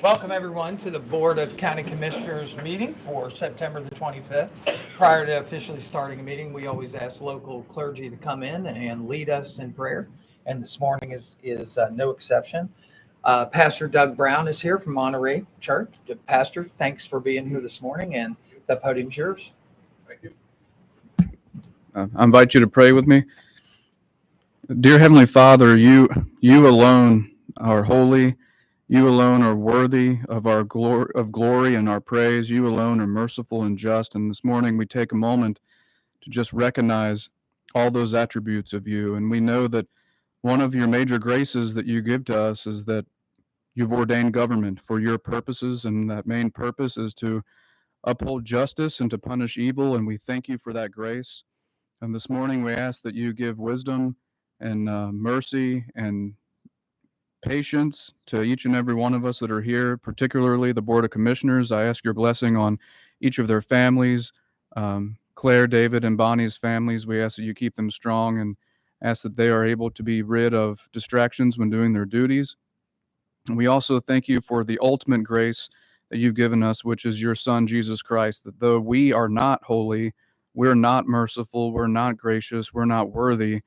Welcome everyone to the Board of County Commissioners meeting for September the 25th. Prior to officially starting a meeting, we always ask local clergy to come in and lead us in prayer. And this morning is no exception. Pastor Doug Brown is here from Monterey Church. Pastor, thanks for being here this morning, and the podium's yours. Thank you. I invite you to pray with me. Dear Heavenly Father, you alone are holy. You alone are worthy of our glory and our praise. You alone are merciful and just. And this morning we take a moment to just recognize all those attributes of you. And we know that one of your major graces that you give to us is that you've ordained government for your purposes, and that main purpose is to uphold justice and to punish evil. And we thank you for that grace. And this morning we ask that you give wisdom and mercy and patience to each and every one of us that are here, particularly the Board of Commissioners. I ask your blessing on each of their families, Claire, David, and Bonnie's families. We ask that you keep them strong and ask that they are able to be rid of distractions when doing their duties. And we also thank you for the ultimate grace that you've given us, which is your Son, Jesus Christ, that though we are not holy, we're not merciful, we're not gracious, we're not worthy,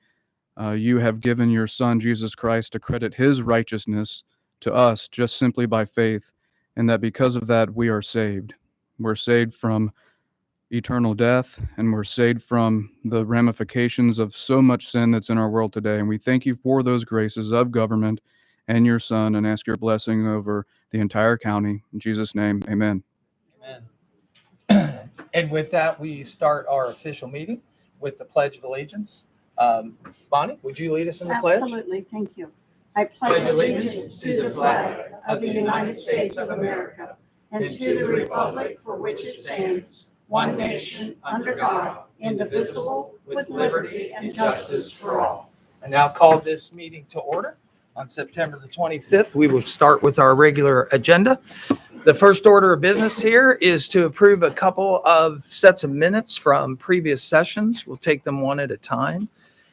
you have given your Son, Jesus Christ, to credit his righteousness to us just simply by faith, and that because of that, we are saved. We're saved from eternal death, and we're saved from the ramifications of so much sin that's in our world today. And we thank you for those graces of government and your Son, and ask your blessing over the entire county. In Jesus' name, amen. Amen. And with that, we start our official meeting with the Pledge of Allegiance. Bonnie, would you lead us in the pledge? Absolutely, thank you. I pledge allegiance to the flag of the United States of America and to the republic for which it stands, one nation, under God, indivisible, with liberty and justice for all. I now call this meeting to order. On September the 25th, we will start with our regular agenda. The first order of business here is to approve a couple of sets of minutes from previous sessions. We'll take them one at a time.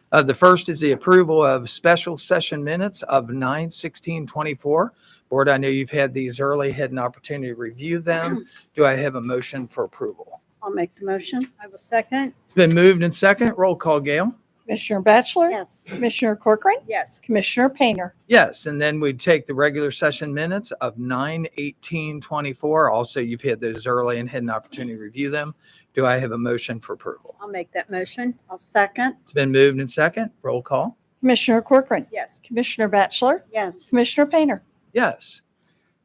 The first is the approval of special session minutes of 9/16/24. Board, I know you've had these early, had an opportunity to review them. Do I have a motion for approval? I'll make the motion. I will second. It's been moved and second. Roll call, Gail. Commissioner Batchelor? Yes. Commissioner Corcoran? Yes. Commissioner Painter? Yes, and then we'd take the regular session minutes of 9/18/24. Also, you've had those early and had an opportunity to review them. Do I have a motion for approval? I'll make that motion. I'll second. It's been moved and second. Roll call. Commissioner Corcoran? Yes. Commissioner Batchelor? Yes. Commissioner Painter? Yes.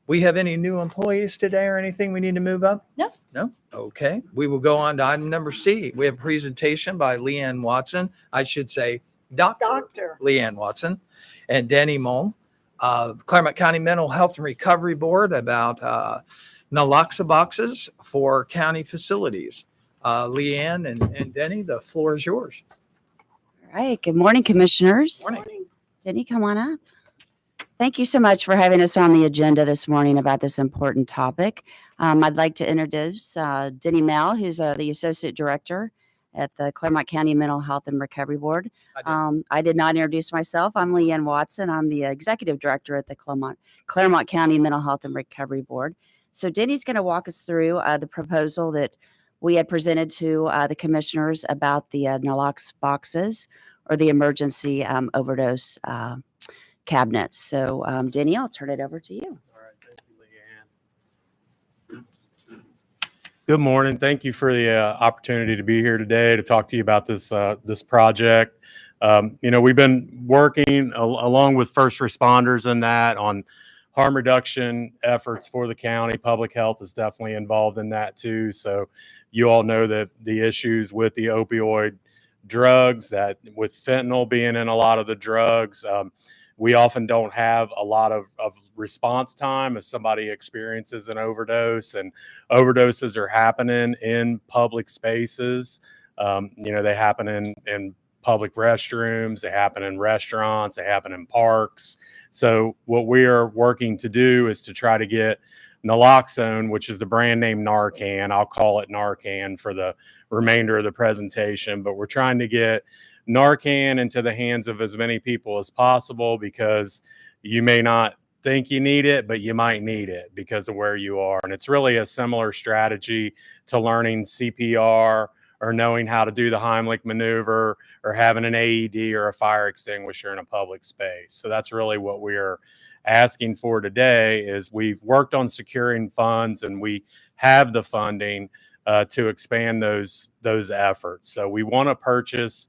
We have any new employees today or anything we need to move up? No. No? Okay. We will go on to item number C. We have a presentation by Leanne Watson. I should say Dr. Leanne Watson and Denny Moll, Clermont County Mental Health and Recovery Board, about naloxone boxes for county facilities. Leanne and Denny, the floor is yours. All right. Good morning, commissioners. Morning. Jenny, come on up. Thank you so much for having us on the agenda this morning about this important topic. I'd like to introduce Denny Mell, who's the Associate Director at the Clermont County Mental Health and Recovery Board. I did not introduce myself. I'm Leanne Watson. I'm the Executive Director at the Clermont County Mental Health and Recovery Board. So Denny's going to walk us through the proposal that we had presented to the commissioners about the naloxone boxes, or the emergency overdose cabinets. So Denny, I'll turn it over to you. All right, thank you, Leanne. Good morning. Thank you for the opportunity to be here today to talk to you about this project. We've been working along with first responders in that on harm reduction efforts for the county. Public health is definitely involved in that too. So you all know that the issues with the opioid drugs, that with fentanyl being in a lot of the drugs, we often don't have a lot of response time if somebody experiences an overdose, and overdoses are happening in public spaces. They happen in public restrooms, they happen in restaurants, they happen in parks. So what we are working to do is to try to get naloxone, which is the brand name Narcan. I'll call it Narcan for the remainder of the presentation, but we're trying to get Narcan into the hands of as many people as possible, because you may not think you need it, but you might need it because of where you are. And it's really a similar strategy to learning CPR or knowing how to do the Heimlich maneuver or having an AED or a fire extinguisher in a public space. So that's really what we're asking for today. Is we've worked on securing funds and we have the funding to expand those efforts. So we want to purchase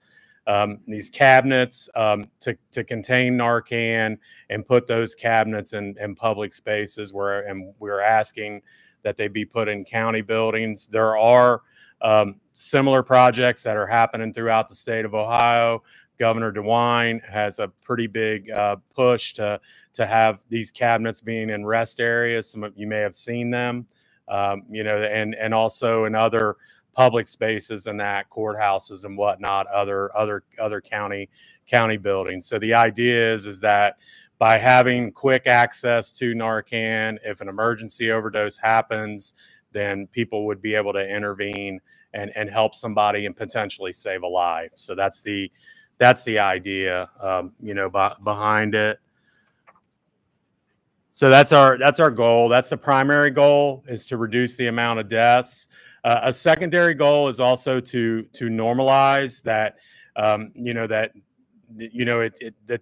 these cabinets to contain Narcan and put those cabinets in public spaces and we're asking that they be put in county buildings. There are similar projects that are happening throughout the state of Ohio. Governor DeWine has a pretty big push to have these cabinets being in rest areas. Some of you may have seen them, and also in other public spaces and that courthouses and whatnot, other county buildings. So the idea is that by having quick access to Narcan, if an emergency overdose happens, then people would be able to intervene and help somebody and potentially save a life. So that's the idea, behind it. So that's our goal. That's the primary goal, is to reduce the amount of deaths. A secondary goal is also to normalize that, that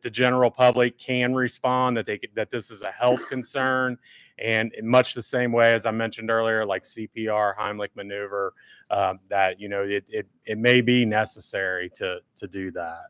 the general public can respond, that this is a health concern, and in much the same way as I mentioned earlier, like CPR, Heimlich maneuver, that it may be necessary to do that.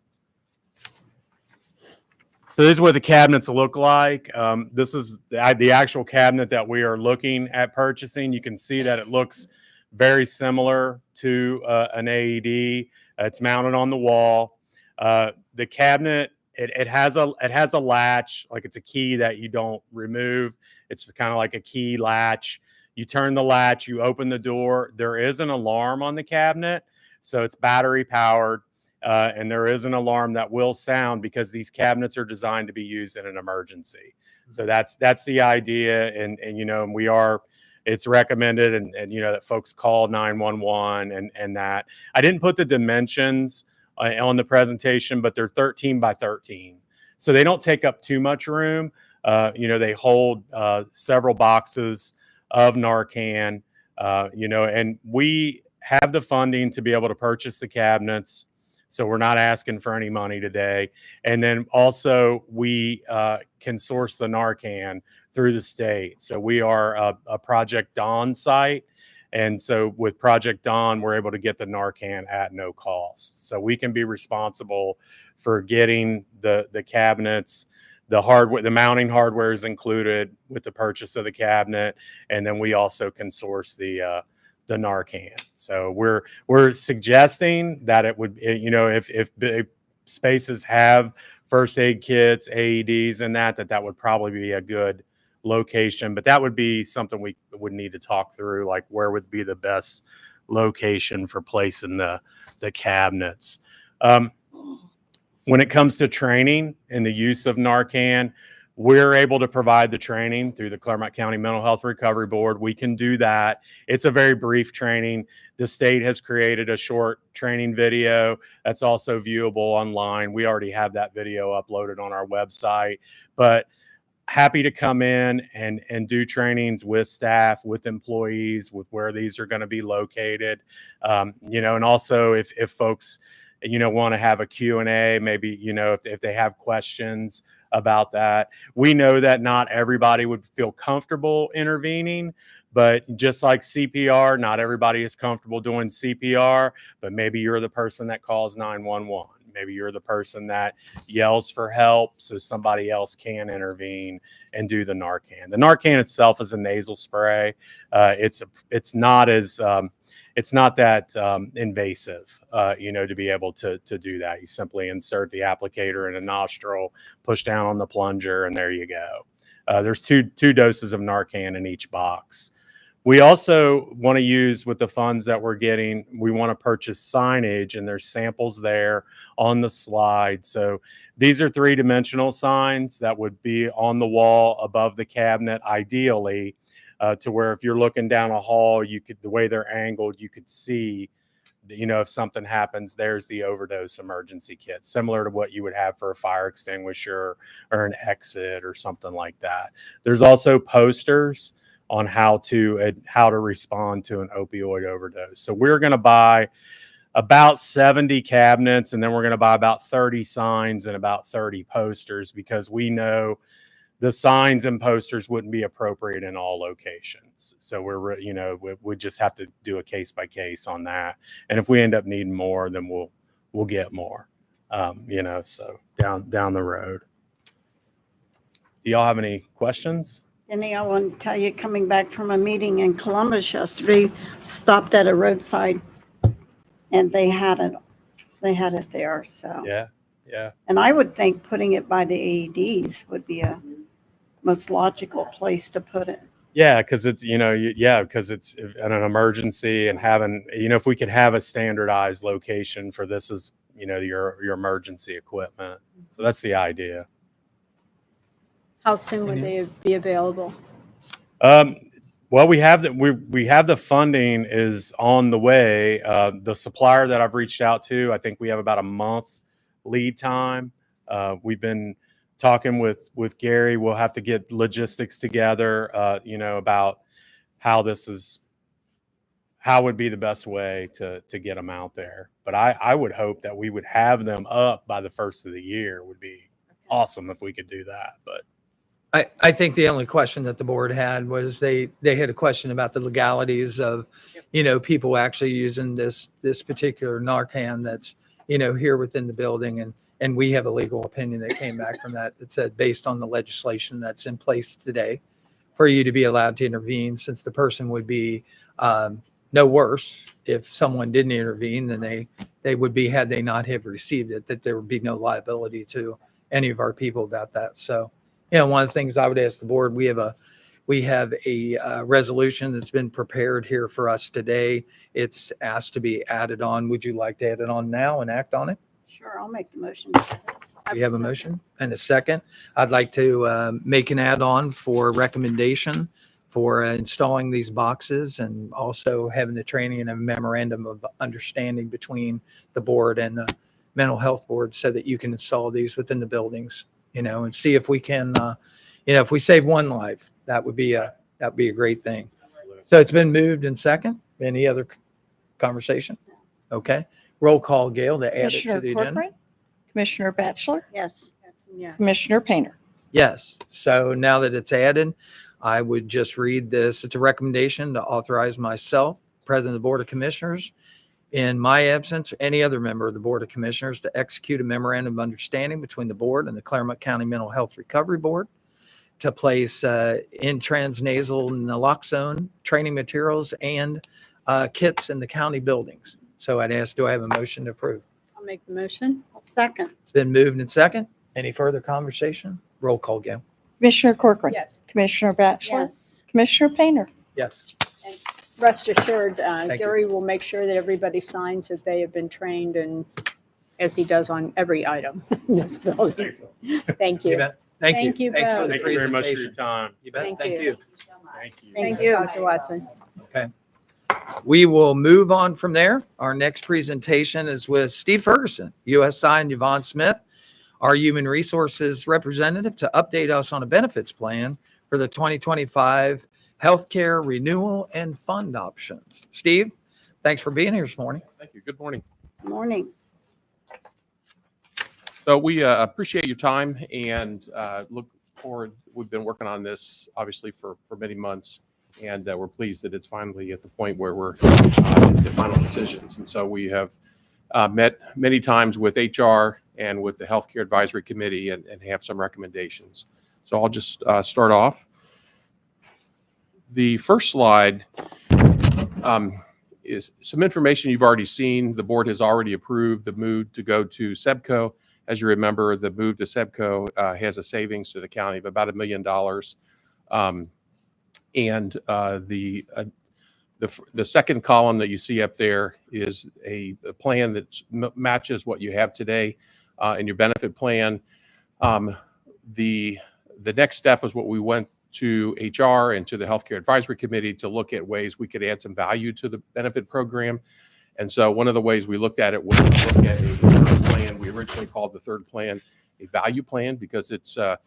So this is what the cabinets look like. This is the actual cabinet that we are looking at purchasing. You can see that it looks very similar to an AED. It's mounted on the wall. The cabinet, it has a latch, like it's a key that you don't remove. It's kind of like a key latch. You turn the latch, you open the door. There is an alarm on the cabinet, so it's battery powered. And there is an alarm that will sound because these cabinets are designed to be used in an emergency. So that's the idea. And it's recommended and that folks call 911 and that. I didn't put the dimensions on the presentation, but they're 13 by 13. So they don't take up too much room. They hold several boxes of Narcan, and we have the funding to be able to purchase the cabinets. So we're not asking for any money today. And then also we can source the Narcan through the state. So we are a Project Dawn site. And so with Project Dawn, we're able to get the Narcan at no cost. So we can be responsible for getting the cabinets, the hardware, the mounting hardware is included with the purchase of the cabinet. And then we also can source the Narcan. So we're suggesting that it would, if spaces have first aid kits, AEDs, and that would probably be a good location. But that would be something we would need to talk through, like where would be the best location for placing the cabinets. When it comes to training and the use of Narcan, we're able to provide the training through the Clermont County Mental Health Recovery Board. We can do that. It's a very brief training. The state has created a short training video that's also viewable online. We already have that video uploaded on our website, but happy to come in and do trainings with staff, with employees, with where these are going to be located. And also if folks, want to have a Q&A, maybe, if they have questions about that. We know that not everybody would feel comfortable intervening, but just like CPR, not everybody is comfortable doing CPR, but maybe you're the person that calls 911. Maybe you're the person that yells for help so somebody else can intervene and do the Narcan. The Narcan itself is a nasal spray. It's not that invasive, to be able to do that. You simply insert the applicator in a nostril, push down on the plunger, and there you go. There's two doses of Narcan in each box. We also want to use, with the funds that we're getting, we want to purchase signage, and there's samples there on the slide. So these are 3-dimensional signs that would be on the wall above the cabinet, ideally, to where if you're looking down a hall, the way they're angled, you could see if something happens, there's the overdose emergency kit, similar to what you would have for a fire extinguisher or an exit or something like that. There's also posters on how to respond to an opioid overdose. So we're going to buy about 70 cabinets, and then we're going to buy about 30 signs and about 30 posters, because we know the signs and posters wouldn't be appropriate in all locations. So we just have to do a case by case on that. And if we end up needing more, then we'll get more, so down the road. Do y'all have any questions? Denny, I want to tell you, coming back from a meeting in Columbus yesterday, stopped at a roadside and they had it there. So, Yeah. and I would think putting it by the AEDs would be a most logical place to put it. Yeah, because it's because it's an emergency, and having if we could have a standardized location for this as your emergency equipment. So that's the idea. How soon would they be available? Well, we have the funding is on the way. The supplier that I've reached out to, I think we have about a month lead time. We've been talking with Gary. We'll have to get logistics together, about how would be the best way to get them out there. But I would hope that we would have them up by the first of the year. Would be awesome if we could do that. But I think the only question that the board had was they had a question about the legalities of, people actually using this particular Narcan that's, here within the building. And we have a legal opinion that came back from that said, based on the legislation that's in place today, for you to be allowed to intervene, since the person would be no worse if someone didn't intervene than they would be had they not have received it, that there would be no liability to any of our people about that. So, one of the things I would ask the board, we have a resolution that's been prepared here for us today. It's asked to be added on. Would you like to add it on now and act on it? Sure, I'll make the motion. We have a motion and a second. I'd like to make an add-on for recommendation for installing these boxes, and also having the training and a memorandum of understanding between the board and the mental health board, so that you can install these within the buildings, and see if we can, if we save one life, that would be a great thing. So it's been moved and second. Any other conversation? Okay. Roll call, Gail, to add it to Commissioner the agenda. Corcoran, Commissioner Batchelor, Yes. Commissioner Painter. Yes. So now that it's added, I would just read this. It's a recommendation to authorize myself, President of the Board of Commissioners, in my absence, or any other member of the Board of Commissioners, to execute a memorandum of understanding between the board and the Clermont County Mental Health Recovery Board to place in transnasal naloxone training materials and kits in the county buildings. So I'd ask, do I have a motion to approve? I'll make the motion. Second. It's been moved and second. Any further conversation? Roll call, Gail. Commissioner Corcoran. Yes. Commissioner Batchelor. Yes. Commissioner Painter. Yes. Rest assured, you. Gary will make sure that everybody signs that they have been trained, and as he does on every item in this building. Thank You you. bet. Thank you. Thank you Thanks for both. the thank you very much for your presentation. time. You bet. Thank Thank you. you. Thank you. Thank Thanks, you. Dr. Watson. Okay. We will move on from there. Our next presentation is with Steve Ferguson, USI, and Yvonne Smith, our human resources representative, to update us on a benefits plan for the 2025 healthcare renewal and fund options. Steve, thanks for being here this morning. Thank you. Good morning. Morning. So we appreciate your time and look forward. We've been working on this obviously for many months, and we're pleased that it's finally at the point where we're at the final decisions. And so we have met many times with HR and with the Healthcare Advisory Committee and have some recommendations. So I'll just start off. The first slide is some information you've already seen. The board has already approved the move to go to SEBCO. As you remember, the move to SEBCO has a savings to the county of about $1 million. And the second column that you see up there is a plan that matches what you have today in your benefit plan. The next step is what we went to HR and to the Healthcare Advisory Committee to look at ways we could add some value to the benefit program. And so one of the ways we looked at it was to look at a third plan. We originally called the third plan a value plan because it's a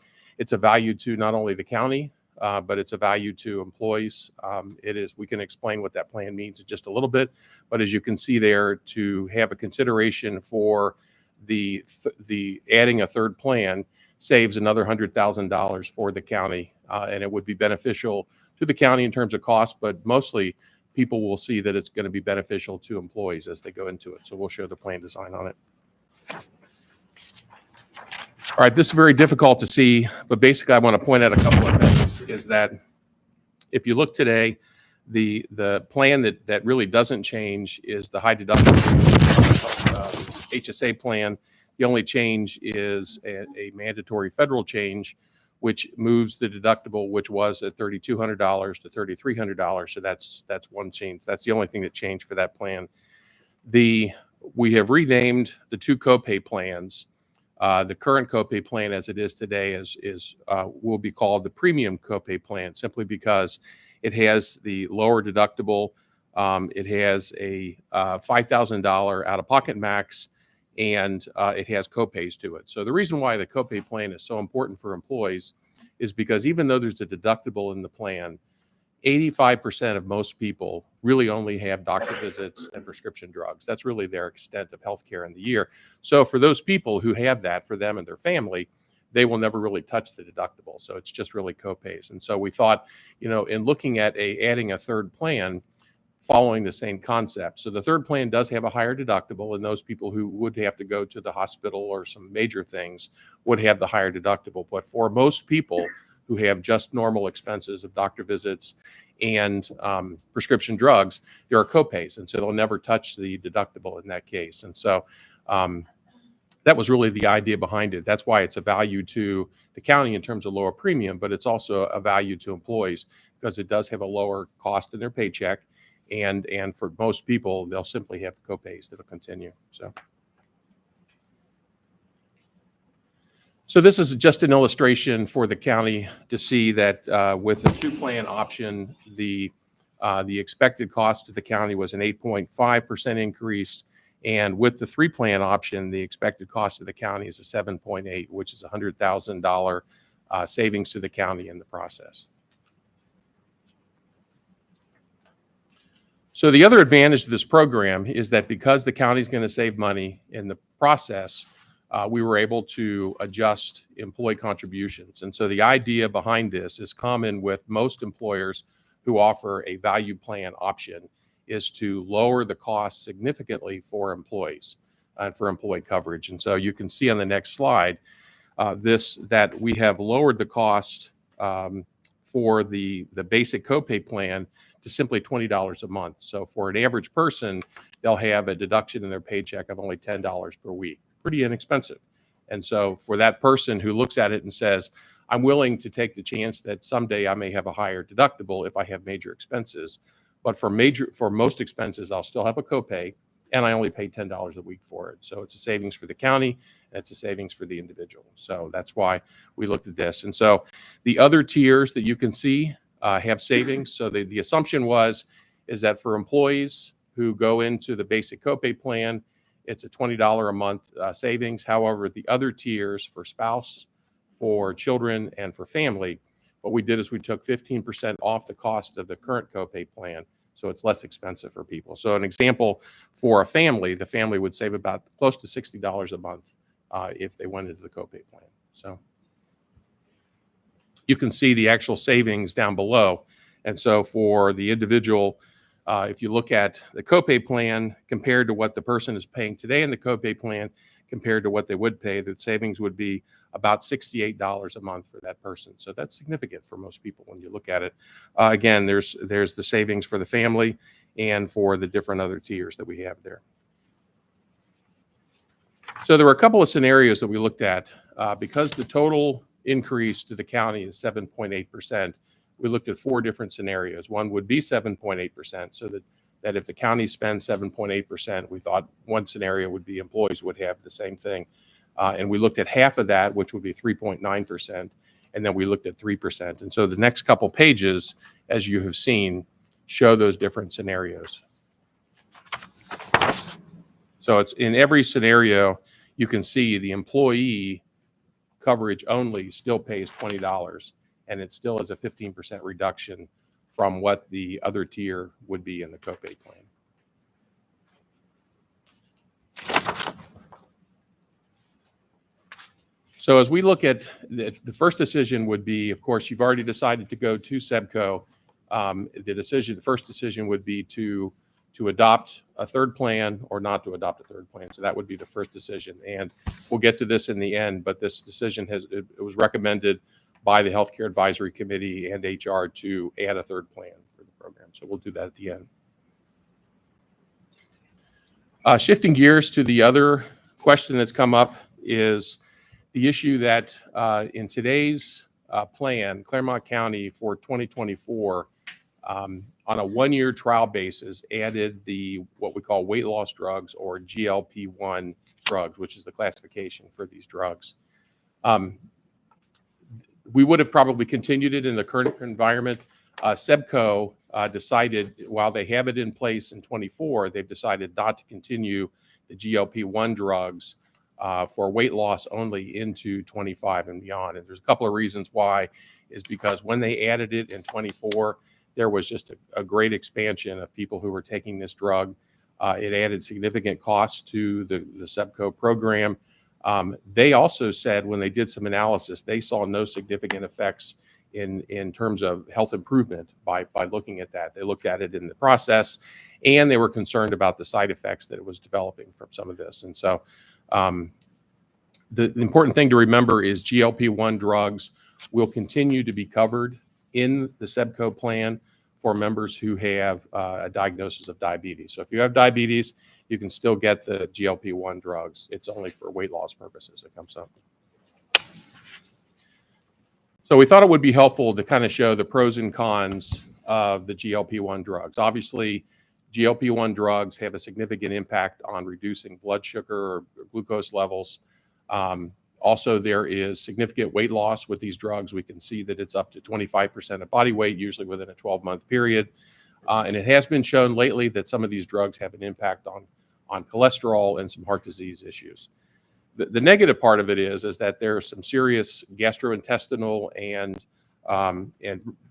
value to not only the county, but it's a value to employees. We can explain what that plan means in just a little bit, but as you can see there, to have a consideration for the adding a third plan saves another $100,000 for the county, and it would be beneficial to the county in terms of cost, but mostly people will see that it's going to be beneficial to employees as they go into it. So we'll show the plan design on it. All right, this is very difficult to see, but basically I want to point out a couple of things, is that if you look today, the plan that really doesn't change is the high deductible HSA plan. The only change is a mandatory federal change, which moves the deductible, which was at $3,200 to $3,300. So that's one change. That's the only thing that changed for that plan. We have renamed the two copay plans. The current copay plan, as it is today, will be called the premium copay plan, simply because it has the lower deductible. It has a $5,000 out-of-pocket max, and it has copays to it. So the reason why the copay plan is so important for employees is because even though there's a deductible in the plan, 85% of most people really only have doctor visits and prescription drugs. That's really their extent of healthcare in the year. So for those people who have that, for them and their family, they will never really touch the deductible. So it's just really copays. And so we thought, in looking at adding a third plan, following the same concept. So the third plan does have a higher deductible, and those people who would have to go to the hospital or some major things would have the higher deductible. But for most people who have just normal expenses of doctor visits and prescription drugs, there are copays, and so they'll never touch the deductible in that case. And so that was really the idea behind it. That's why it's a value to the county in terms of lower premium, but it's also a value to employees because it does have a lower cost in their paycheck. And for most people, they'll simply have copays that'll continue. So this is just an illustration for the county to see that with the two-plan option, the expected cost to the county was an 8.5% increase, and with the three-plan option, the expected cost to the county is a 7.8, which is a $100,000 savings to the county in the process. So the other advantage of this program is that because the county is going to save money in the process, we were able to adjust employee contributions. And so the idea behind this is common with most employers who offer a value plan option, is to lower the cost significantly for employees and for employee coverage. And so you can see on the next slide that we have lowered the cost for the basic copay plan to simply $20 a month. So for an average person, they'll have a deduction in their paycheck of only $10 per week. Pretty inexpensive. And so for that person who looks at it and says, I'm willing to take the chance that someday I may have a higher deductible if I have major expenses, but for most expenses, I'll still have a copay, and I only pay $10 a week for it. So it's a savings for the county, and it's a savings for the individual. So that's why we looked at this. And so the other tiers that you can see have savings. So the assumption is that for employees who go into the basic copay plan, it's a $20 a month savings. However, the other tiers for spouse, for children, and for family, what we did is we took 15% off the cost of the current copay plan, so it's less expensive for people. So an example for a family, the family would save about close to $60 a month if they went into the copay plan. So you can see the actual savings down below. And so for the individual, if you look at the copay plan compared to what the person is paying today in the copay plan compared to what they would pay, the savings would be about $68 a month for that person. So that's significant for most people when you look at it. Again, there's the savings for the family and for the different other tiers that we have there. So there were a couple of scenarios that we looked at. Because the total increase to the county is 7.8%, we looked at 4 different scenarios. One would be 7.8%, so that if the county spends 7.8%, we thought one scenario would be employees would have the same thing. And we looked at half of that, which would be 3.9%, and then we looked at 3%. And so the next couple pages, as you have seen, show those different scenarios. So it's in every scenario, you can see the employee coverage only still pays $20, and it still is a 15% reduction from what the other tier would be in the copay plan. So as we look at the first decision would be, of course, you've already decided to go to SEBCO. The first decision would be to adopt a third plan or not to adopt a third plan. So that would be the first decision. And we'll get to this in the end, but this decision it was recommended by the Healthcare Advisory Committee and HR to add a third plan for the program. So we'll do that at the end. Shifting gears to the other question that's come up is the issue that in today's plan, Clermont County for 2024, on a one-year trial basis, added what we call weight loss drugs or GLP-1 drugs, which is the classification for these drugs. We would have probably continued it in the current environment. SEBCO decided, while they have it in place in 24, they've decided not to continue the GLP-1 drugs for weight loss only into 25 and beyond. And there's a couple of reasons why, is because when they added it in 24, there was just a great expansion of people who were taking this drug. It added significant costs to the SEBCO program. They also said when they did some analysis, they saw no significant effects in terms of health improvement by looking at that. They looked at it in the process, and they were concerned about the side effects that it was developing from some of this. And so the important thing to remember is GLP-1 drugs will continue to be covered in the SEBCO plan for members who have a diagnosis of diabetes. So if you have diabetes, you can still get the GLP-1 drugs. It's only for weight loss purposes it comes up. So we thought it would be helpful to kind of show the pros and cons of the GLP-1 drugs. Obviously, GLP-1 drugs have a significant impact on reducing blood sugar or glucose levels. Also, there is significant weight loss with these drugs. We can see that it's up to 25% of body weight, usually within a 12-month period. And it has been shown lately that some of these drugs have an impact on cholesterol and some heart disease issues. The negative part of it is that there are some serious gastrointestinal and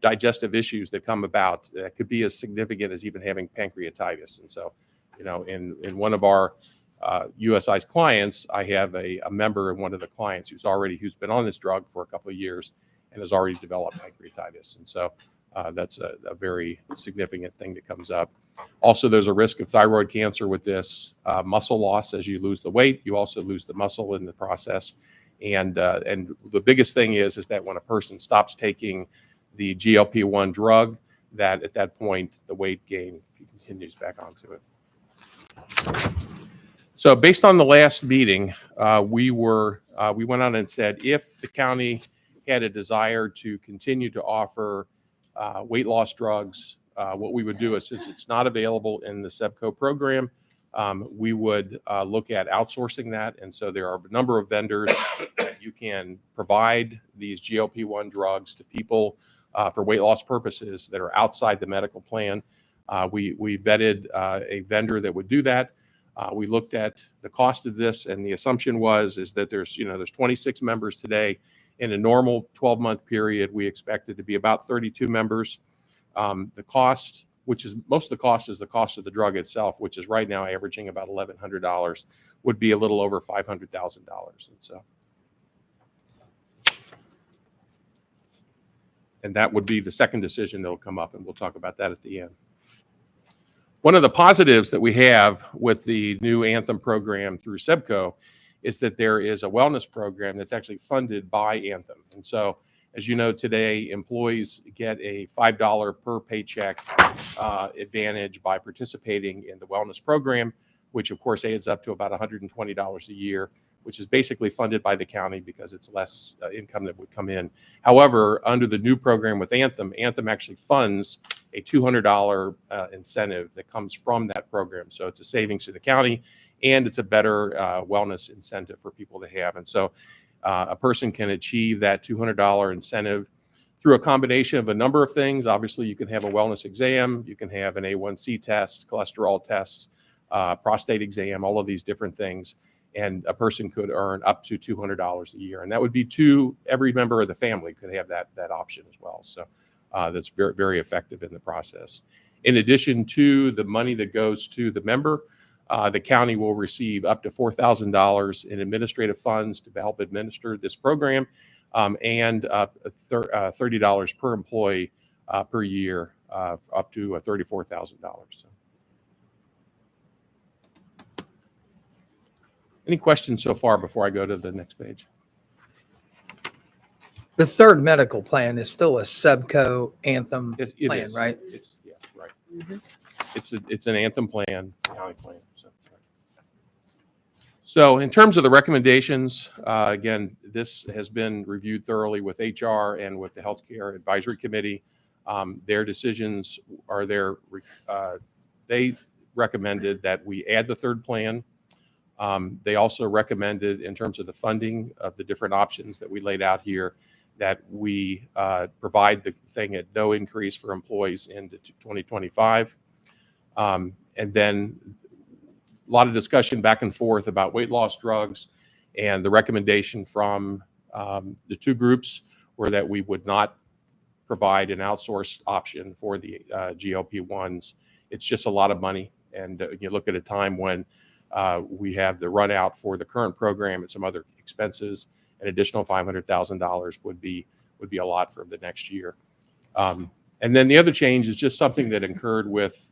digestive issues that come about that could be as significant as even having pancreatitis. And so, in one of our USI's clients, I have a member in one of the clients who's been on this drug for a couple of years and has already developed pancreatitis. And so that's a very significant thing that comes up. Also, there's a risk of thyroid cancer with this, muscle loss as you lose the weight. You also lose the muscle in the process. And the biggest thing is that when a person stops taking the GLP-1 drug, that at that point, the weight gain continues back onto it. So based on the last meeting, we went on and said, if the county had a desire to continue to offer weight loss drugs, what we would do is, since it's not available in the SEBCO program, we would look at outsourcing that. And so there are a number of vendors that you can provide these GLP-1 drugs to people for weight loss purposes that are outside the medical plan. We vetted a vendor that would do that. We looked at the cost of this, and the assumption is that there's 26 members today. In a normal 12-month period, we expect it to be about 32 members. The cost, most of the cost is the cost of the drug itself, which is right now averaging about $1,100, would be a little over $500,000. And that would be the second decision that will come up, and we'll talk about that at the end. One of the positives that we have with the new Anthem program through SEBCO is that there is a wellness program that's actually funded by Anthem. And so, as you know, today, employees get a $5 per paycheck advantage by participating in the wellness program, which of course adds up to about $120 a year, which is basically funded by the county because it's less income that would come in. However, under the new program with Anthem, Anthem actually funds a $200 incentive that comes from that program. So it's a savings to the county, and it's a better wellness incentive for people to have. And so a person can achieve that $200 incentive through a combination of a number of things. Obviously, you can have a wellness exam, you can have an A1C test, cholesterol tests, prostate exam, all of these different things. And a person could earn up to $200 a year. And that would be every member of the family could have that option as well. So that's very, very effective in the process. In addition to the money that goes to the member, the county will receive up to $4,000 in administrative funds to help administer this program, and $30 per employee per year, up to $34,000. So. Any questions so far before I go to the next page? The third medical plan is still a Sebco Anthem It plan, is. right? It's, yeah, right. It's an Anthem plan, county plan. So in terms of the recommendations, again, this has been reviewed thoroughly with HR and with the Healthcare Advisory Committee. Their decisions are they recommended that we add the third plan. They also recommended, in terms of the funding of the different options that we laid out here, that we provide the thing at no increase for employees into 2025. And then a lot of discussion back and forth about weight loss drugs, and the recommendation from the two groups were that we would not provide an outsourced option for the GLP-1s. It's just a lot of money. And you look at a time when we have the run out for the current program and some other expenses, an additional $500,000 would be a lot for the next year. And then the other change is just something that occurred with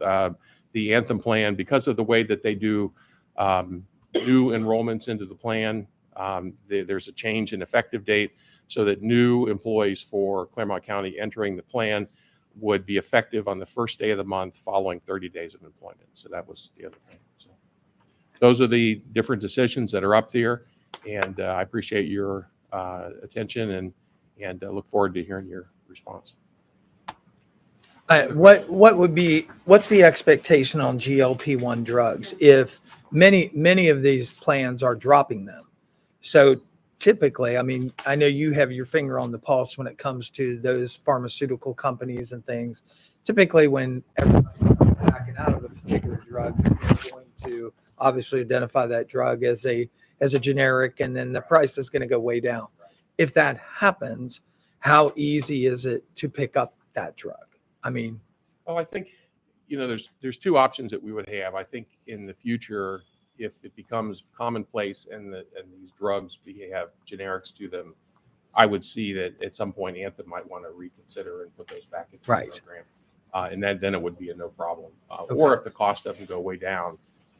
the Anthem plan. Because of the way that they do new enrollments into the plan, there's a change in effective date so that new employees for Clermont County entering the plan would be effective on the first day of the month following 30 days of employment. So that was the other thing. So those are the different decisions that are up there, and I appreciate your attention and look forward to hearing your response. What's the expectation on GLP-1 drugs if many of these plans are dropping them? So typically, I mean, I know you have your finger on the pulse when it comes to those pharmaceutical companies and things. Typically, when everybody's backing out of a particular drug, they're going to obviously identify that drug as a generic, and then the price is going to go way down. If that happens, how easy is it to pick up that drug? I mean, well, I think, there's two options that we would have. I think in the future, if it becomes commonplace and these drugs have generics to them, I would see that at some point Anthem might want to reconsider and put those back into the program. And then it would be a no problem. Or if the cost doesn't go way down,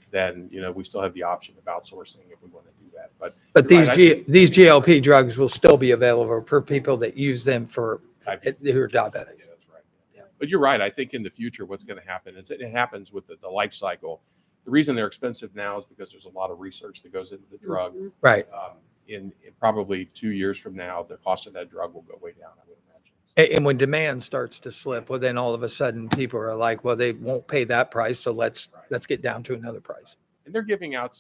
then we still have the option of outsourcing if we want to do that. But these GLP drugs will still be available for people that use them who are diabetic. Yeah, that's right. Yeah. But you're right. I think in the future, what's going to happen is it happens with the life cycle. The reason they're expensive now is because there's a lot of research that goes into the drug. Right. In probably 2 years from now, the cost of that drug will go way down, I would imagine. And when demand starts to slip, well, then all of a sudden people are like, well, they won't pay that price, so let's get down to another price. And they're giving out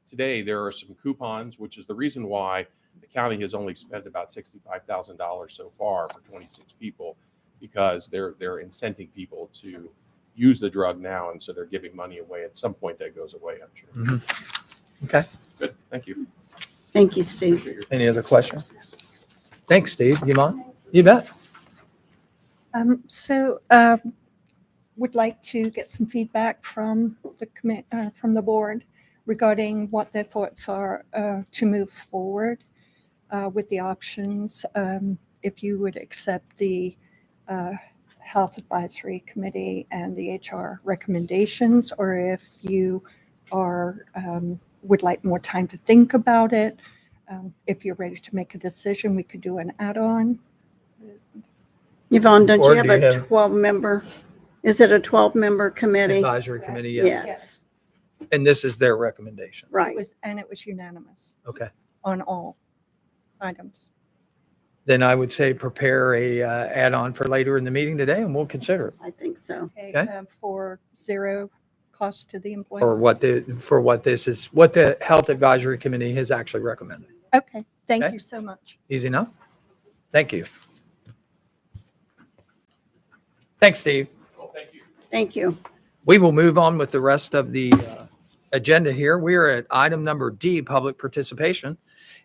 today there are some coupons, which is the reason why the county has only spent about $65,000 so far for 26 people, because they're incenting people to use the drug now, and so they're giving money away. At some point that goes away, I'm sure. Mm-hmm. Okay. Good. Thank you. Thank you, Steve. Any other questions? Thanks, Steve. You mind? You bet. Would like to get some feedback from the board regarding what their thoughts are to move forward with the options. If you would accept the Health Advisory Committee and the HR recommendations, or if you would like more time to think about it. If you're ready to make a decision, we could do an add-on. Yvonne, don't Or you do have you a have- 12-member? Is it a 12-member committee? Advisory committee, yeah. Yes, And this is their recommendation. right. It was unanimous Okay. on all items. Then I would say prepare a add-on for later in the meeting today, and we'll consider it I think so. Okay. For zero cost to the employee. for what the Health Advisory Committee has actually recommended. Okay, thank Okay. you so much. Easy enough? Thank you. Thanks, Steve. Well, thank you. Thank you. We will move on with the rest of the agenda here. We are at item number D, public participation.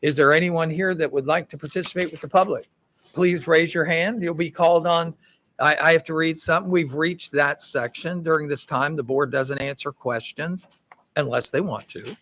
Is there anyone here that would like to participate with the public? Please raise your hand. You'll be called on. I have to read something. We've reached that section. During this time, the board doesn't answer questions unless they want to.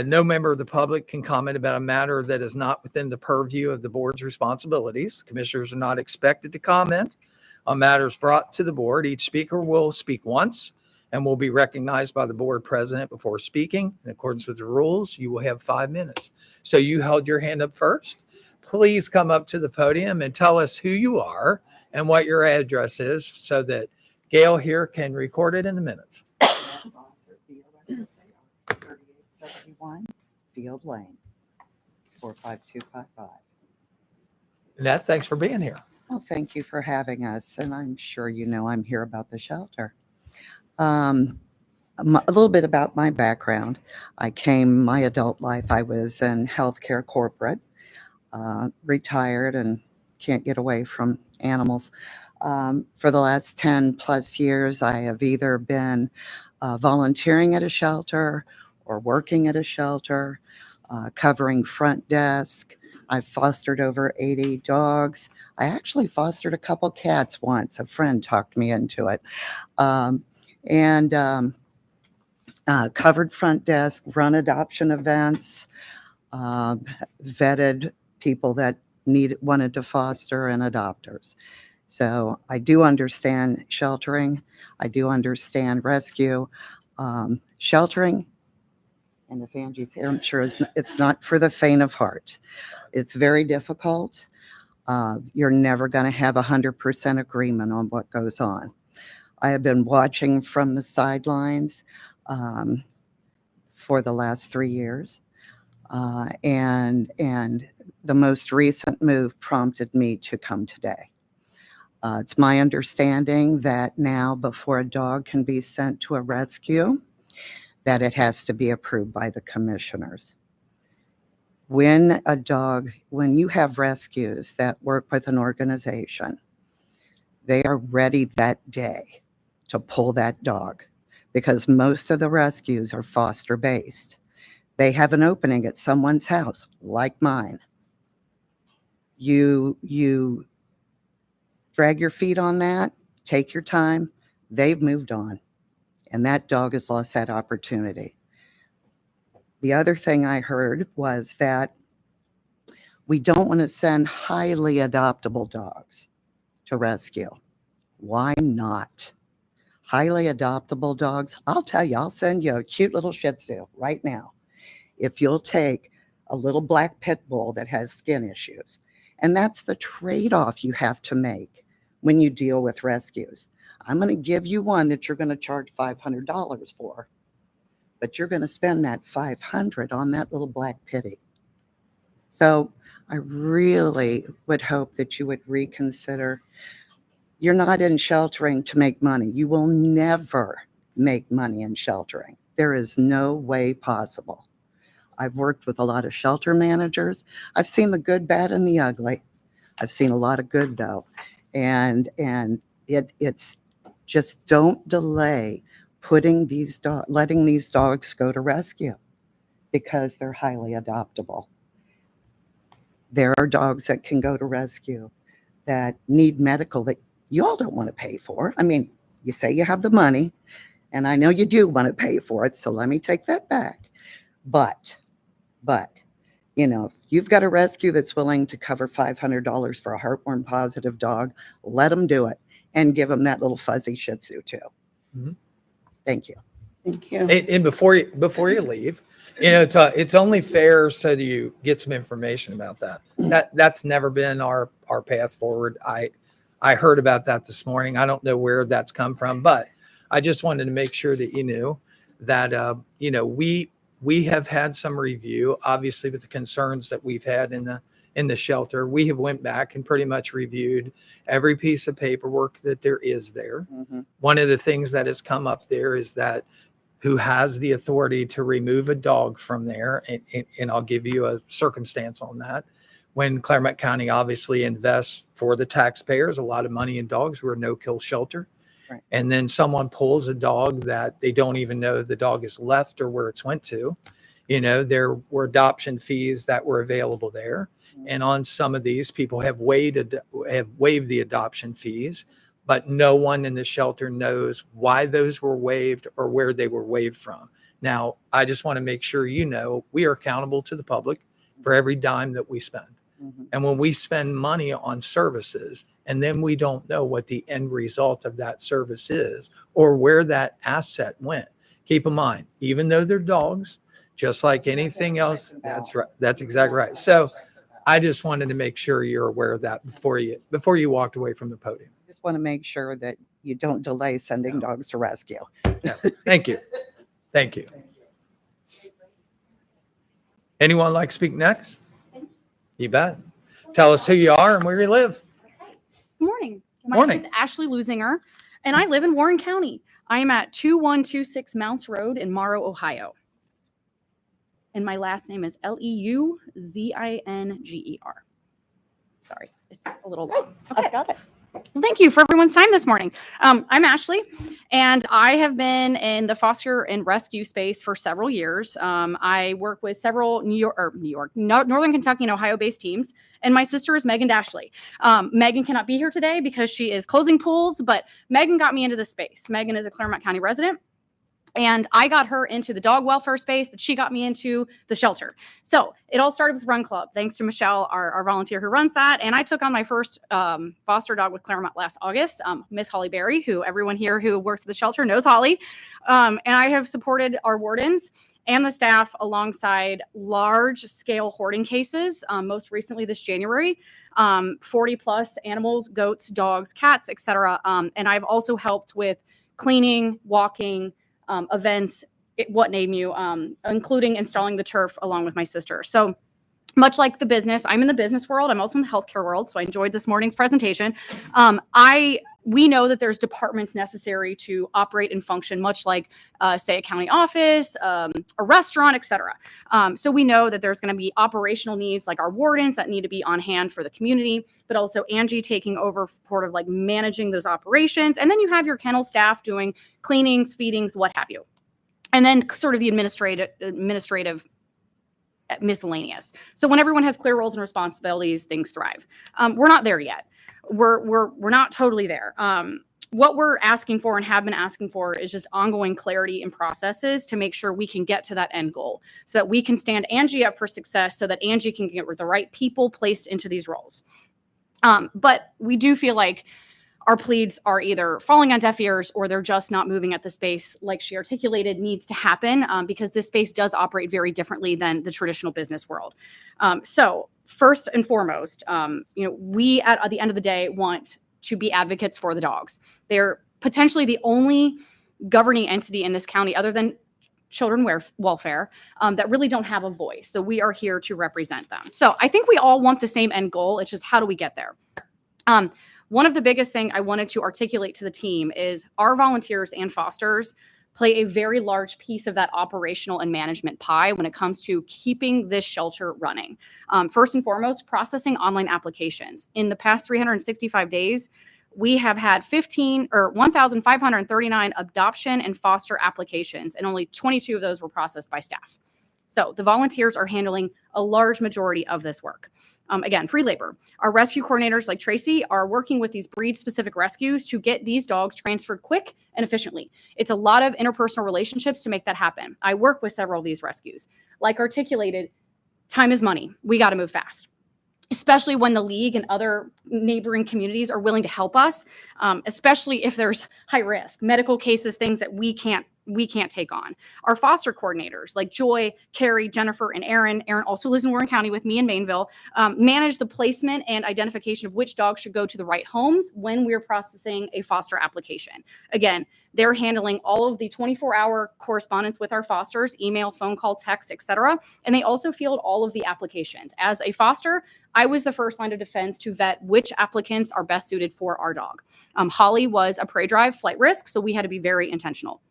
No member of the public can comment about a matter that is not within the purview of the board's responsibilities. Commissioners are not expected to comment on matters brought to the board. Each speaker will speak once and will be recognized by the board president before speaking. In accordance with the rules, you will have 5 minutes. So you held your hand up first. Please come up to the podium and tell us who you are and what your address is so that Gail here can record it in the minutes. 3871 Field Lane, 45255. Annette, thanks for being here. Well, thank you for having us, and I'm sure you know I'm here about the shelter. A little bit about my background. My adult life, I was in healthcare corporate, retired and can't get away from animals. For the last 10 plus years, I have either been volunteering at a shelter or working at a shelter, covering front desk. I've fostered over 80 dogs. I actually fostered a couple cats once. A friend talked me into it. Covered front desk, run adoption events, vetted people that wanted to foster and adopters. So I do understand sheltering. I do understand rescue. Sheltering, and if Angie's here, I'm sure it's not for the faint of heart. It's very difficult. You're never going to have 100% agreement on what goes on. I have been watching from the sidelines for the last 3 years. And the most recent move prompted me to come today. It's my understanding that now before a dog can be sent to a rescue, that it has to be approved by the commissioners. When you have rescues that work with an organization, they are ready that day to pull that dog because most of the rescues are foster based. They have an opening at someone's house, like mine. You drag your feet on that, take your time. They've moved on, and that dog has lost that opportunity. The other thing I heard was that we don't want to send highly adoptable dogs to rescue. Why not? Highly adoptable dogs, I'll tell you, I'll send you a cute little Shih Tzu right now if you'll take a little black pit bull that has skin issues. And that's the trade-off you have to make when you deal with rescues. I'm going to give you one that you're going to charge $500 for, but you're going to spend that $500 on that little black pitty. So I really would hope that you would reconsider. You're not in sheltering to make money. You will never make money in sheltering. There is no way possible. I've worked with a lot of shelter managers. I've seen the good, bad, and the ugly. I've seen a lot of good, though. And it's just don't delay letting these dogs go to rescue because they're highly adoptable. There are dogs that can go to rescue that need medical that you all don't want to pay for. I mean, you say you have the money, and I know you do want to pay for it, so let me take that back. But, if you've got a rescue that's willing to cover $500 for a heartworm positive dog, let them do it and give them that little fuzzy Shih Tzu too. Mm-hmm. Thank you. Thank you. And before you leave, it's only fair so that you get some information about that. That's never been our path forward. I heard about that this morning. I don't know where that's come from, but I just wanted to make sure that you knew that we have had some review, obviously, with the concerns that we've had in the shelter. We have went back and pretty much reviewed every piece of paperwork that there is there. Mm-hmm. One of the things that has come up there is that who has the authority to remove a dog from there. And I'll give you a circumstance on that. When Clermont County obviously invests for the taxpayers a lot of money in dogs, we're a no-kill shelter. Right. And then someone pulls a dog that they don't even know the dog is left or where it's went to. There were adoption fees that were available there. And on some of these, people have waived the adoption fees, but no one in the shelter knows why those were waived or where they were waived from. Now, I just want to make sure we are accountable to the public for every dime that we spend. Mhm. And when we spend money on services and then we don't know what the end result of that service is or where that asset went, keep in mind, even though they're dogs, just like anything else, that's right. That's exactly right. So I just wanted to make sure you're aware of that before you walked away from the podium. Just want to make sure that you don't delay sending dogs to rescue. No, thank you. Thank you. Anyone like to speak next? You bet. Tell us who you are and where you live. Good morning. My Morning. name is Ashley Lusinger, and I live in Warren County. I am at 2126 Mounts Road in Morrow, Ohio. And my last name is Leuzinger. Sorry, it's a little long. Okay. Got it. Well, thank you for everyone's time this morning. I'm Ashley, and I have been in the foster and rescue space for several years. I work with several Northern Kentucky and Ohio-based teams, and my sister is Megan Dashley. Megan cannot be here today because she is closing pools, but Megan got me into the space. Megan is a Clermont County resident. And I got her into the dog welfare space, but she got me into the shelter. So it all started with Run Club, thanks to Michelle, our volunteer who runs that. And I took on my first foster dog with Clermont last August, Miss Holly Berry, who everyone here who works at the shelter knows Holly. And I have supported our wardens and the staff alongside large-scale hoarding cases, most recently this January, 40-plus animals, goats, dogs, cats, etc. And I've also helped with cleaning, walking, events, including installing the turf along with my sister. So much like the business, I'm in the business world. I'm also in the healthcare world. So I enjoyed this morning's presentation. We know that there's departments necessary to operate and function, much like, say, a county office, a restaurant, etc. So we know that there's going to be operational needs like our wardens that need to be on hand for the community, but also Angie taking over sort of like managing those operations. And then you have your kennel staff doing cleanings, feedings, what have you. And then sort of the administrative miscellaneous. So when everyone has clear roles and responsibilities, things thrive. We're not there yet. We're not totally there. What we're asking for and have been asking for is just ongoing clarity and processes to make sure we can get to that end goal so that we can stand Angie up for success so that Angie can get the right people placed into these roles. But we do feel like our pleads are either falling on deaf ears or they're just not moving at the space like she articulated needs to happen because this space does operate very differently than the traditional business world. So first and foremost, we at the end of the day want to be advocates for the dogs. They're potentially the only governing entity in this county other than children welfare that really don't have a voice. So we are here to represent them. So I think we all want the same end goal. It's just how do we get there? One of the biggest thing I wanted to articulate to the team is our volunteers and fosters play a very large piece of that operational and management pie when it comes to keeping this shelter running. First and foremost, processing online applications. In the past 365 days, we have had 1,539 adoption and foster applications, and only 22 of those were processed by staff. So the volunteers are handling a large majority of this work. Again, free labor. Our rescue coordinators like Tracy are working with these breed-specific rescues to get these dogs transferred quick and efficiently. It's a lot of interpersonal relationships to make that happen. I work with several of these rescues. Like articulated, time is money. We got to move fast, especially when the league and other neighboring communities are willing to help us, especially if there's high risk, medical cases, things that we can't take on. Our foster coordinators like Joy, Carrie, Jennifer, and Aaron also lives in Warren County with me in Mainville, manage the placement and identification of which dogs should go to the right homes when we're processing a foster application. Again, they're handling all of the 24-hour correspondence with our fosters, email, phone call, text, etc. And they also field all of the applications. As a foster, I was the first line of defense to vet which applicants are best suited for our dog. Holly was a prey drive flight risk, so we had to be very intentional.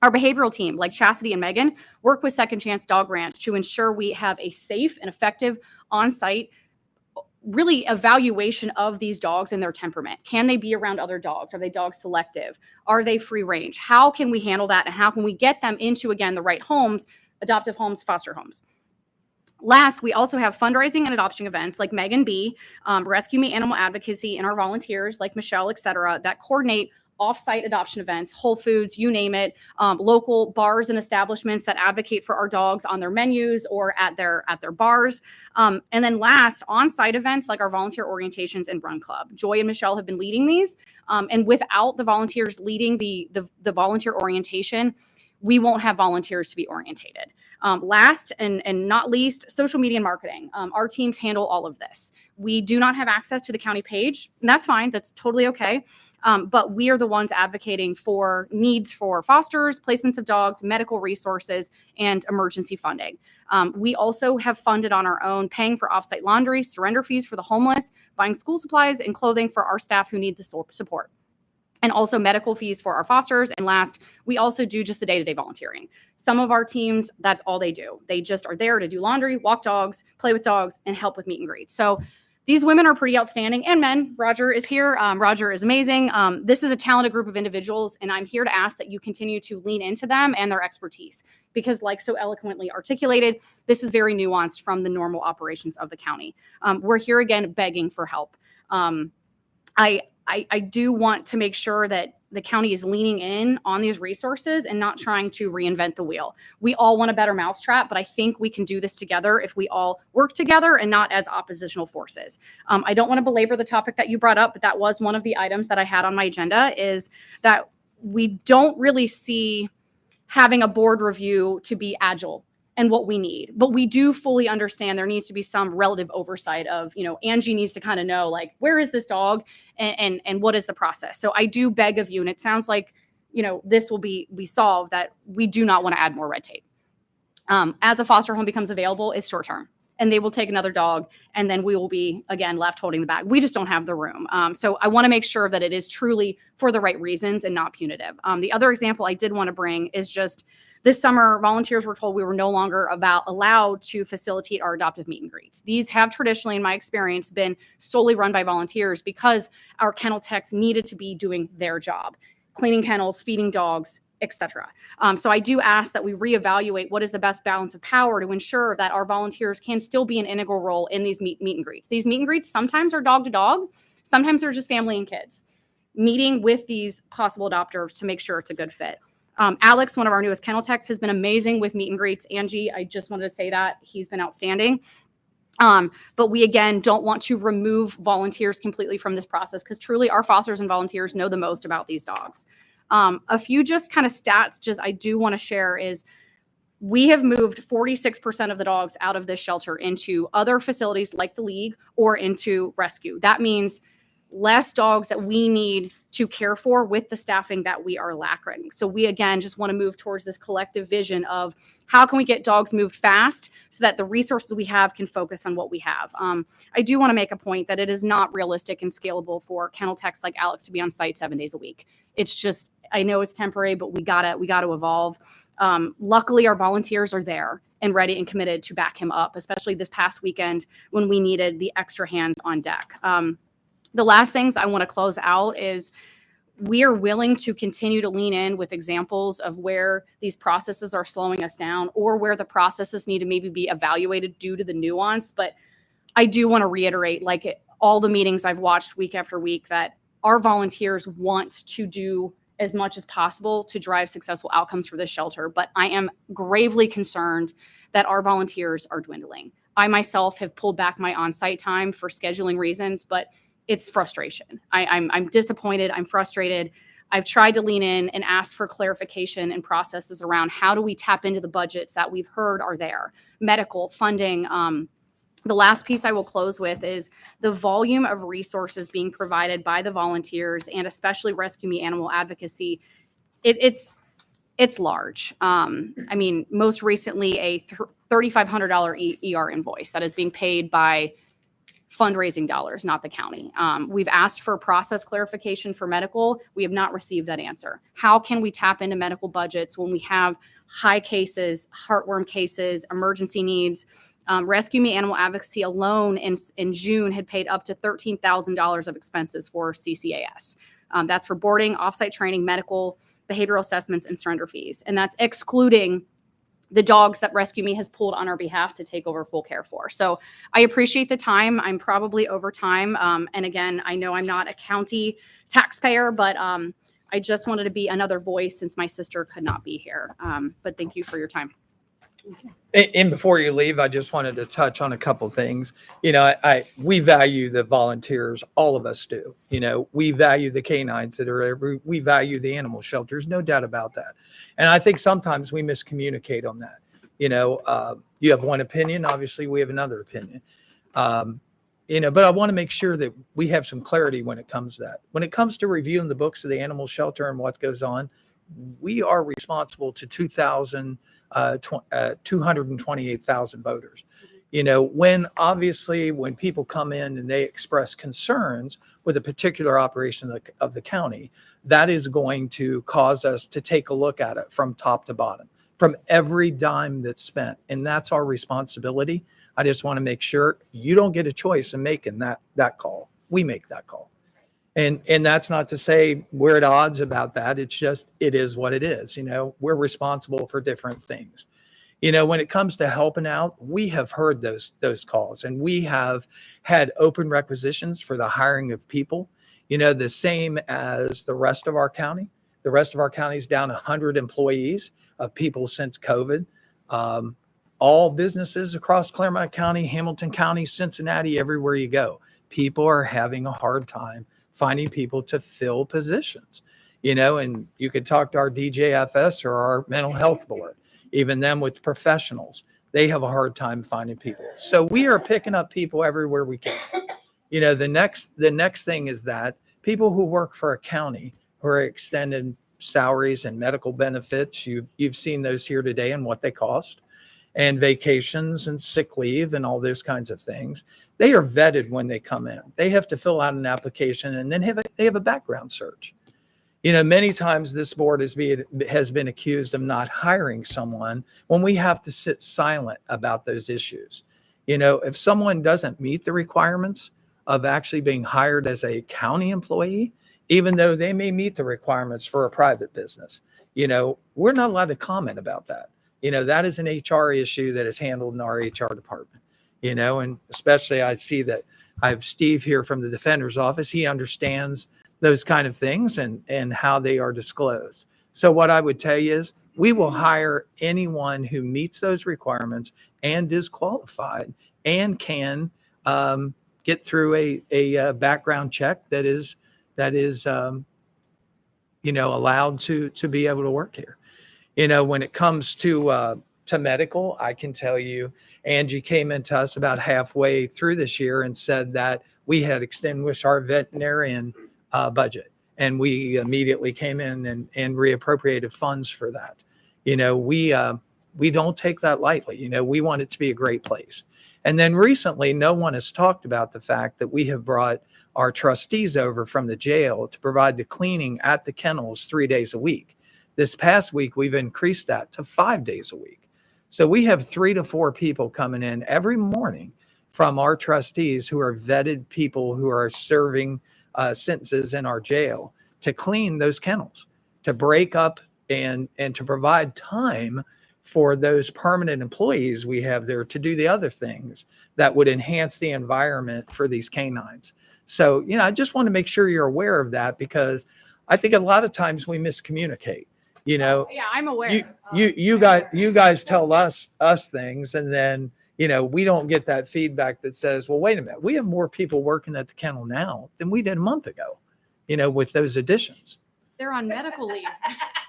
Our behavioral team, like Chastity and Megan, work with Second Chance Dog Ranch to ensure we have a safe and effective on-site really evaluation of these dogs and their temperament. Can they be around other dogs? Are they dog selective? Are they free range? How can we handle that? And how can we get them into, again, the right homes, adoptive homes, foster homes? Last, we also have fundraising and adoption events like Meg and B, Rescue Me Animal Advocacy, and our volunteers like Michelle, et cetera, that coordinate off-site adoption events, Whole Foods, you name it, local bars and establishments that advocate for our dogs on their menus or at their bars. And then last, on-site events like our volunteer orientations and Run Club. Joy and Michelle have been leading these. And without the volunteers leading the volunteer orientation, we won't have volunteers to be orientated. Last and not least, social media and marketing. Our teams handle all of this. We do not have access to the county page, and that's fine. That's totally okay. But we are the ones advocating for needs for fosters, placements of dogs, medical resources, and emergency funding. We also have funded on our own paying for offsite laundry, surrender fees for the homeless, buying school supplies, and clothing for our staff who need the support. And also medical fees for our fosters. And last, we also do just the day-to-day volunteering. Some of our teams, that's all they do. They just are there to do laundry, walk dogs, play with dogs, and help with meet and greets. So these women are pretty outstanding, and men. Roger is here. Roger is amazing. This is a talented group of individuals, and I'm here to ask that you continue to lean into them and their expertise, because like so eloquently articulated, this is very nuanced from the normal operations of the county. We're here again begging for help. I do want to make sure that the county is leaning in on these resources and not trying to reinvent the wheel. We all want a better mousetrap, but I think we can do this together if we all work together and not as oppositional forces. I don't want to belabor the topic that you brought up, but that was one of the items that I had on my agenda, is that we don't really see having a board review to be agile and what we need. But we do fully understand there needs to be some relative oversight of, Angie needs to kind of know, like, where is this dog and what is the process? So I do beg of you, and it sounds like, this will be solved, that we do not want to add more red tape. As a foster home becomes available, it's short term, and they will take another dog, and then we will be, again, left holding the bag. We just don't have the room. So I want to make sure that it is truly for the right reasons and not punitive. The other example I did want to bring is just this summer, volunteers were told we were no longer allowed to facilitate our adoptive meet and greets. These have traditionally, in my experience, been solely run by volunteers because our kennel techs needed to be doing their job, cleaning kennels, feeding dogs, etc. So I do ask that we reevaluate what is the best balance of power to ensure that our volunteers can still be an integral role in these meet and greets. These meet and greets sometimes are dog to dog, sometimes they're just family and kids, meeting with these possible adopters to make sure it's a good fit. Alex, one of our newest kennel techs, has been amazing with meet and greets. Angie, I just wanted to say that he's been outstanding. But we, again, don't want to remove volunteers completely from this process, because truly our fosters and volunteers know the most about these dogs. A few just kind of stats I do want to share is we have moved 46% of the dogs out of this shelter into other facilities like the League or into rescue. That means less dogs that we need to care for with the staffing that we are lacking. So we, again, just want to move towards this collective vision of how can we get dogs moved fast so that the resources we have can focus on what we have. I do want to make a point that it is not realistic and scalable for kennel techs like Alex to be on site 7 days a week. It's just, I know it's temporary, but we gotta evolve. Luckily, our volunteers are there and ready and committed to back him up, especially this past weekend when we needed the extra hands on deck. The last things I want to close out is we are willing to continue to lean in with examples of where these processes are slowing us down or where the processes need to maybe be evaluated due to the nuance. But I do want to reiterate, all the meetings I've watched week after week, that our volunteers want to do as much as possible to drive successful outcomes for this shelter. But I am gravely concerned that our volunteers are dwindling. I myself have pulled back my on-site time for scheduling reasons, but it's frustration. I'm disappointed. I'm frustrated. I've tried to lean in and ask for clarification and processes around how do we tap into the budgets that we've heard are there, medical funding. The last piece I will close with is the volume of resources being provided by the volunteers and especially Rescue Me Animal Advocacy. It's large. I mean, most recently a $3,500 ER invoice that is being paid by fundraising dollars, not the county. We've asked for process clarification for medical. We have not received that answer. How can we tap into medical budgets when we have high cases, heartworm cases, emergency needs, Rescue Me Animal Advocacy alone in June had paid up to $13,000 of expenses for CCAS. That's for boarding, offsite training, medical, behavioral assessments, and surrender fees. And that's excluding the dogs that Rescue Me has pulled on our behalf to take over full care for. So I appreciate the time. I'm probably over time. And again, I know I'm not a county taxpayer, but I just wanted to be another voice since my sister could not be here. But thank you for your time. And before you leave, I just wanted to touch on a couple things. We value the volunteers, all of us do. We value the canines that are there. We value the animal shelters, no doubt about that. And I think sometimes we miscommunicate on that. You have one opinion, obviously we have another opinion. But I want to make sure that we have some clarity when it comes to that. When it comes to reviewing the books of the animal shelter and what goes on, we are responsible to 228,000 voters. When people come in and they express concerns with a particular operation of the county, that is going to cause us to take a look at it from top to bottom, from every dime that's spent. And that's our responsibility. I just want to make sure you don't get a choice in making that call. We make that call. And that's not to say we're at odds about that. It's just, it is what it is. We're responsible for different things. When it comes to helping out, we have heard those calls, and we have had open requisitions for the hiring of people, the same as the rest of our county. The rest of our county is down 100 employees of people since COVID. All businesses across Clermont County, Hamilton County, Cincinnati, everywhere you go, people are having a hard time finding people to fill positions, and you could talk to our DJFS or our mental health board, even them with professionals, they have a hard time finding people. So we are picking up people everywhere we can. The next thing is that people who work for a county who are extended salaries and medical benefits, you've seen those here today and what they cost, and vacations and sick leave and all those kinds of things. They are vetted when they come in. They have to fill out an application, and then they have a background search. Many times this board has been accused of not hiring someone when we have to sit silent about those issues. If someone doesn't meet the requirements of actually being hired as a county employee, even though they may meet the requirements for a private business, we're not allowed to comment about that. That is an HR issue that is handled in our HR department, and especially I see that I have Steve here from the Defender's Office. He understands those kind of things and how they are disclosed. So what I would tell you is we will hire anyone who meets those requirements and is qualified and can get through a background check that is allowed to be able to work here. When it comes to medical, I can tell you, Angie came into us about halfway through this year and said that we had extinguished our veterinarian budget, and we immediately came in and reappropriated funds for that. We don't take that lightly. We want it to be a great place. And then recently, no one has talked about the fact that we have brought our trustees over from the jail to provide the cleaning at the kennels 3 days a week. This past week, we've increased that to 5 days a week. So we have 3 to 4 people coming in every morning from our trustees who are vetted people who are serving sentences in our jail to clean those kennels, to break up and to provide time for those permanent employees we have there to do the other things that would enhance the environment for these canines. So, I just want to make sure you're aware of that, because I think a lot of times we miscommunicate. Yeah, I'm aware. You guys tell us things, and then we don't get that feedback that says, well, wait a minute, we have more people working at the kennel now than we did a month ago, with those additions. They're on medical leave.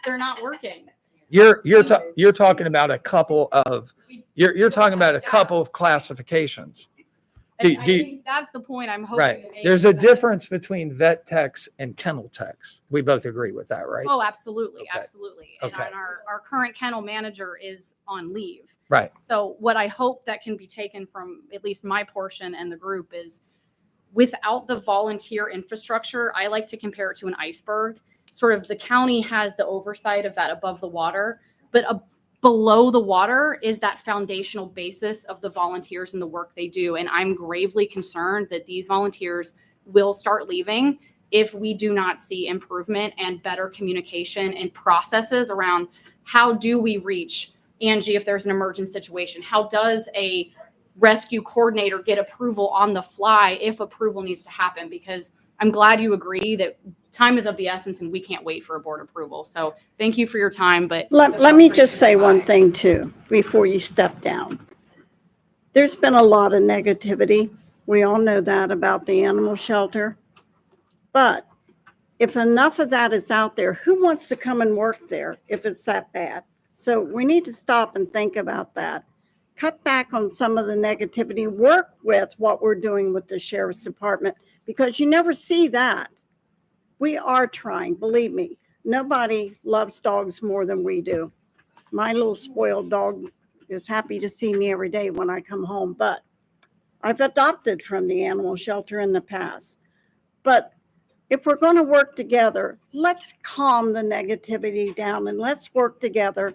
They're not working. You're talking about a couple of classifications. And I think that's the point I'm hoping to make. There's a difference between vet techs and kennel techs. We both agree with that, right? Oh, absolutely. Okay. Absolutely. And Okay. our current kennel manager is on leave. Right. So what I hope that can be taken from at least my portion and the group is, without the volunteer infrastructure, I like to compare it to an iceberg. Sort of the county has the oversight of that above the water, but below the water is that foundational basis of the volunteers and the work they do. And I'm gravely concerned that these volunteers will start leaving if we do not see improvement and better communication and processes around how do we reach Angie if there's an emergent situation? How does a rescue coordinator get approval on the fly if approval needs to happen? Because I'm glad you agree that time is of the essence and we can't wait for a board approval. So thank you for your time. But Let me just say one thing too, before you step down. There's been a lot of negativity. We all know that about the animal shelter. But if enough of that is out there, who wants to come and work there if it's that bad? So we need to stop and think about that. Cut back on some of the negativity, work with what we're doing with the sheriff's department, because you never see that. We are trying, believe me. Nobody loves dogs more than we do. My little spoiled dog is happy to see me every day when I come home, but I've adopted from the animal shelter in the past. But if we're going to work together, let's calm the negativity down and let's work together.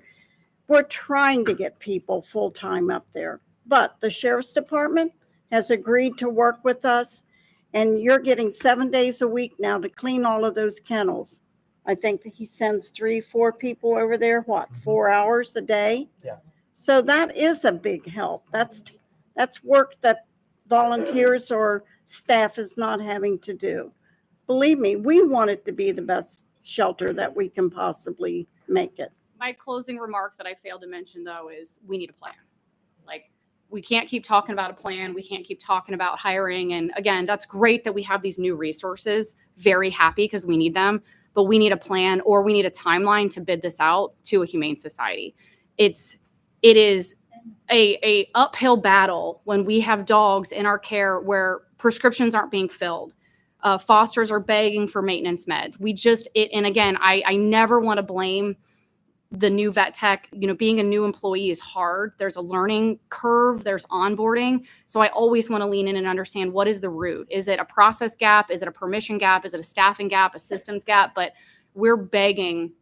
We're trying to get people full-time up there, but the sheriff's department has agreed to work with us, and you're getting 7 days a week now to clean all of those kennels. I think that he sends 3-4 people over there, 4 hours a day? Yeah. So that is a big help. That's work that volunteers or staff is not having to do. Believe me, we want it to be the best shelter that we can possibly make it. my closing remark that I failed to mention, though, is we need a plan. Like, we can't keep talking about a plan. We can't keep talking about hiring. And again, that's great that we have these new resources. Very happy because we need them. But we need a plan, or we need a timeline to bid this out to a humane society. It is a uphill battle when we have dogs in our care where prescriptions aren't being filled. Fosters are begging for maintenance meds. And again, I never want to blame the new vet tech. Being a new employee is hard. There's a learning curve, there's onboarding. So I always want to lean in and understand, what is the root? Is it a process gap? Is it a permission gap? Is it a staffing gap, a systems gap? But we're begging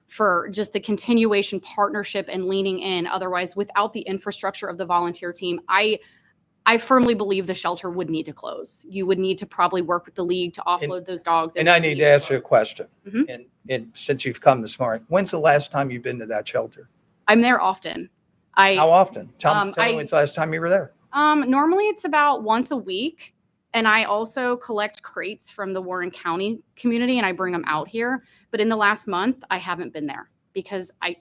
for just the continuation, partnership, and leaning in. Otherwise, without the infrastructure of the volunteer team, I firmly believe the shelter would need to close. You would need to probably work with the league to offload those dogs. And I need to ask you a question. Mhm. And since you've come this morning, when's the last time you've been to that shelter? I'm there often. How often? Tell me I- when's the last time you were there. Normally it's about once a week. And I also collect crates from the Warren County community and I bring them out here. But in the last month, I haven't been there because I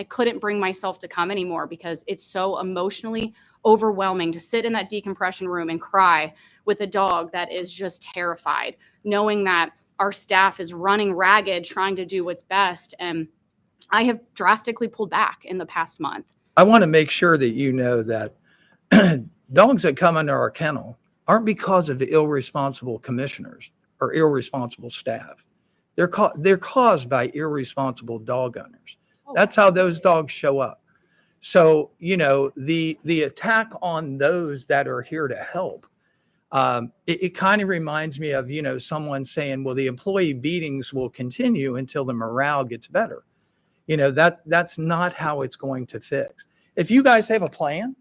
couldn't bring myself to come anymore because it's so emotionally overwhelming to sit in that decompression room and cry with a dog that is just terrified, knowing that our staff is running ragged, trying to do what's best. And I have drastically pulled back in the past month. I want to make sure that you know that dogs that come under our kennel aren't because of irresponsible commissioners or irresponsible staff. They're caused by irresponsible dog owners. That's how those dogs show up. So, the attack on those that are here to help, it kind of reminds me of, someone saying, well, the employee beatings will continue until the morale gets better. That's not how it's going to fix. If you guys have a plan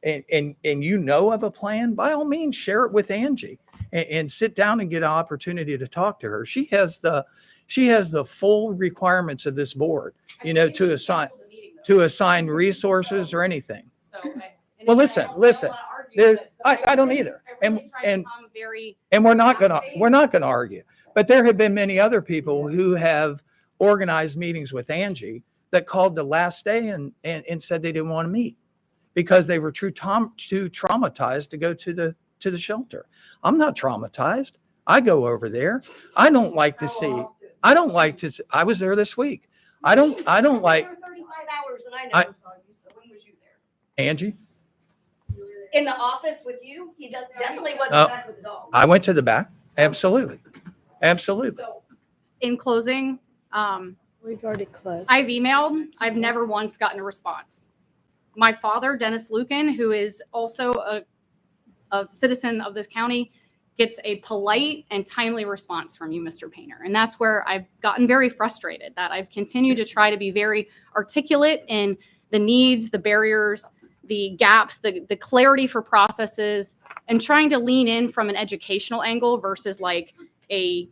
and of a plan, by all means, share it with Angie and sit down and get an opportunity to talk to her. She has the full requirements of this board, to assign resources or anything. Well, listen, I don't either. And we're not going to argue, but there have been many other people who have organized meetings with Angie that called the last day and said they didn't want to meet because they were too traumatized to go to the shelter. I'm not traumatized. I go over there. I was there this week. I don't like. 35 hours and I never saw you. So when was you there? Angie? In the office with you? He definitely wasn't back with the dog. I went to the back. Absolutely. So in closing, We've already closed. I've emailed. I've never once gotten a response. My father, Dennis Lucan, who is also a citizen of this county, gets a polite and timely response from you, Mr. Painter. And that's where I've gotten very frustrated, that I've continued to try to be very articulate in the needs, the barriers, the gaps, the clarity for processes, and trying to lean in from an educational angle versus like a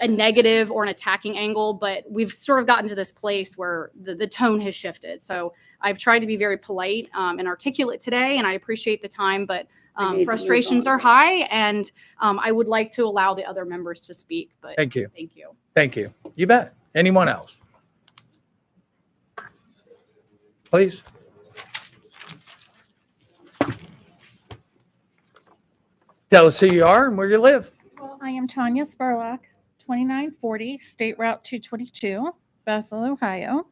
negative or an attacking angle. But we've sort of gotten to this place where the tone has shifted. So I've tried to be very polite and articulate today, and I appreciate the time, but frustrations are high, and I would like to allow the other members to speak. But Thank you. Thank you. Thank you. You bet. Anyone else? Please. Tell us who you are and where you live. Well, I am Tanya Spurlock, 2940 State Route 222, Bethel, Ohio.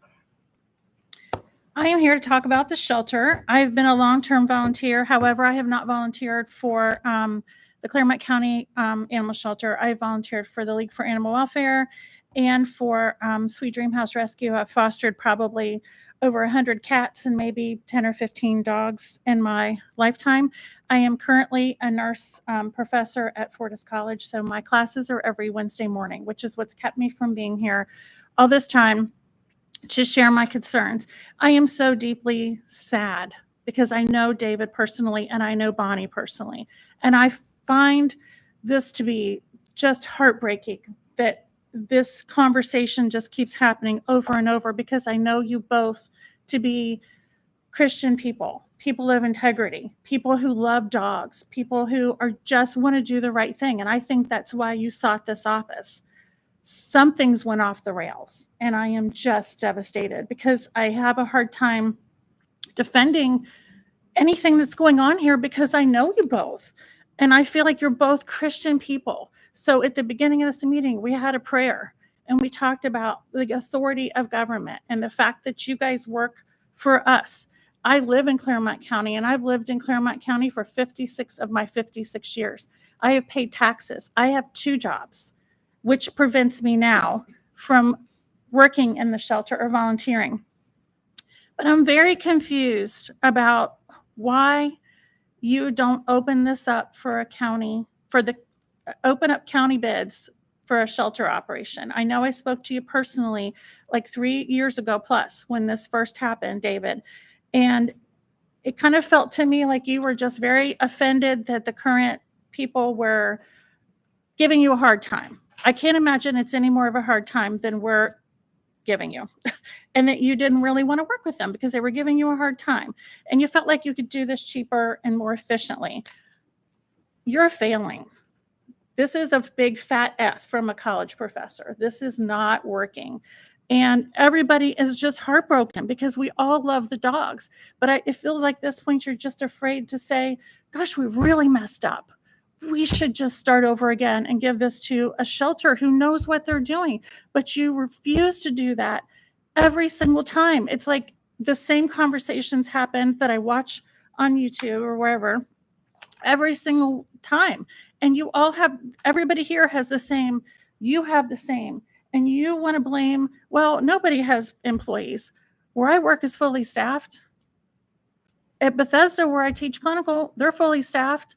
I am here to talk about the shelter. I've been a long-term volunteer. However, I have not volunteered for the Clermont County Animal Shelter. I volunteered for the League for Animal Welfare and for Sweet Dream House Rescue. I've fostered probably over 100 cats and maybe 10 or 15 dogs in my lifetime. I am currently a nurse professor at Fortis College, so my classes are every Wednesday morning, which is what's kept me from being here all this time to share my concerns. I am so deeply sad because I know David personally and I know Bonnie personally. And I find this to be just heartbreaking that this conversation just keeps happening over and over, because I know you both to be Christian people, people of integrity, people who love dogs, people who are just want to do the right thing. And I think that's why you sought this office. Some things went off the rails, and I am just devastated because I have a hard time defending anything that's going on here because I know you both. And I feel like you're both Christian people. So at the beginning of this meeting, we had a prayer and we talked about the authority of government and the fact that you guys work for us. I live in Clermont County, and I've lived in Clermont County for 56 of my 56 years. I have paid taxes. I have 2 jobs, which prevents me now from working in the shelter or volunteering. But I'm very confused about why you don't open this up for a county, open up county bids for a shelter operation. I know I spoke to you personally like 3 years ago plus when this first happened, David. And it kind of felt to me like you were just very offended that the current people were giving you a hard time. I can't imagine it's any more of a hard time than we're giving you. And that you didn't really want to work with them because they were giving you a hard time. And you felt like you could do this cheaper and more efficiently. You're failing. This is a big fat F from a college professor. This is not working. And everybody is just heartbroken because we all love the dogs. But it feels like this point you're just afraid to say, gosh, we really messed up. We should just start over again and give this to a shelter who knows what they're doing. But you refuse to do that every single time. It's like the same conversations happen that I watch on YouTube or wherever every single time. And you all have, everybody here has the same, you have the same. And you want to blame, well, nobody has employees. Where I work is fully staffed. At Bethesda, where I teach clinical, they're fully staffed.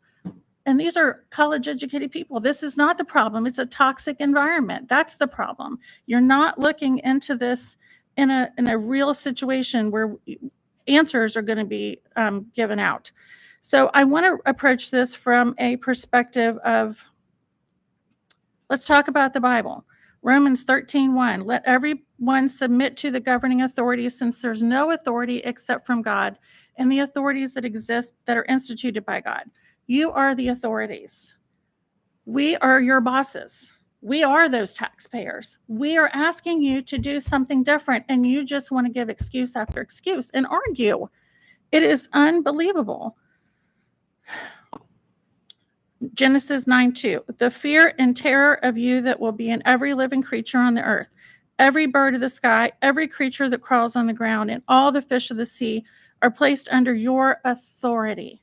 And these are college educated people. This is not the problem. It's a toxic environment. That's the problem. You're not looking into this in a real situation where answers are going to be given out. So I want to approach this from a perspective of, let's talk about the Bible. Romans 13:1, let everyone submit to the governing authorities, since there's no authority except from God, and the authorities that exist that are instituted by God. You are the authorities. We are your bosses. We are those taxpayers. We are asking you to do something different, and you just want to give excuse after excuse and argue. It is unbelievable. Genesis 9:2, the fear and terror of you that will be in every living creature on the earth, every bird of the sky, every creature that crawls on the ground, and all the fish of the sea are placed under your authority.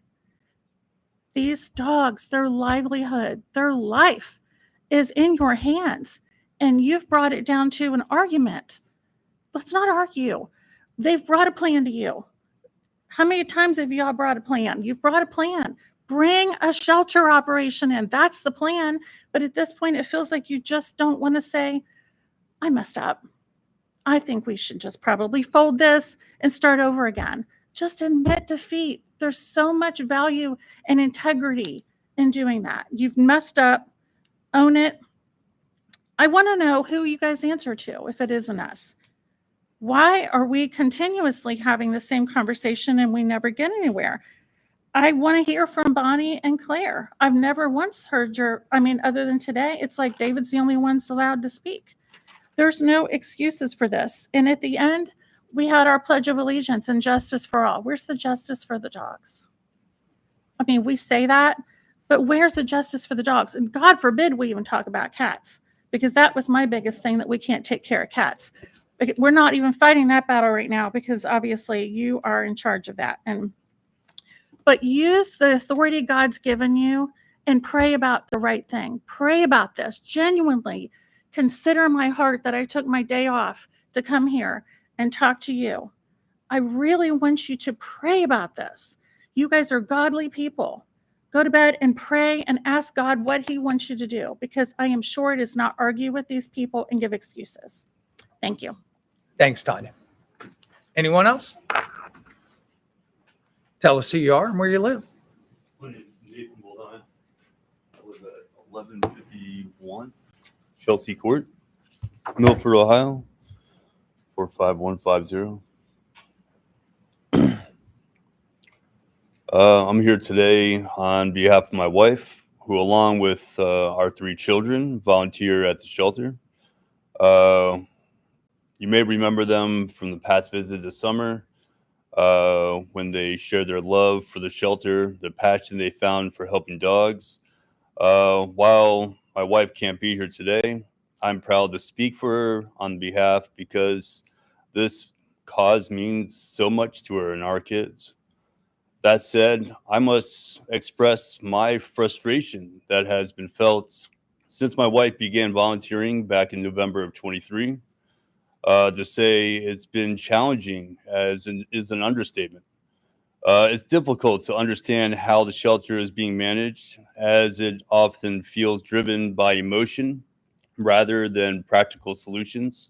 These dogs, their livelihood, their life is in your hands, and you've brought it down to an argument. Let's not argue. They've brought a plan to you. How many times have y'all brought a plan? You've brought a plan. Bring a shelter operation in. That's the plan. But at this point, it feels like you just don't want to say, I messed up. I think we should just probably fold this and start over again. Just admit defeat. There's so much value and integrity in doing that. You've messed up. Own it. I want to know who you guys answer to if it isn't us. Why are we continuously having the same conversation and we never get anywhere? I want to hear from Bonnie and Claire. I've never once heard other than today, it's like David's the only one's allowed to speak. There's no excuses for this. And at the end, we had our Pledge of Allegiance and justice for all. Where's the justice for the dogs? I mean, we say that, but where's the justice for the dogs? And God forbid we even talk about cats, because that was my biggest thing, that we can't take care of cats. We're not even fighting that battle right now, because obviously you are in charge of that. But use the authority God's given you and pray about the right thing. Pray about this. Genuinely consider my heart that I took my day off to come here and talk to you. I really want you to pray about this. You guys are godly people. Go to bed and pray and ask God what he wants you to do, because I am sure it is not argue with these people and give excuses. Thank you. Thanks, Tanya. Anyone else? Tell us who you are and where you live. My name is Nathan Boldine. I live at 1151 Chelsea Court, Milford, Ohio, 45150. I'm here today on behalf of my wife, who, along with our 3 children, volunteer at the shelter. You may remember them from the past visit this summer, when they shared their love for the shelter, the passion they found for helping dogs. While my wife can't be here today, I'm proud to speak for her on behalf, because this cause means so much to her and our kids. That said, I must express my frustration that has been felt since my wife began volunteering back in November of 23. To say it's been challenging is an understatement. It's difficult to understand how the shelter is being managed, as it often feels driven by emotion rather than practical solutions.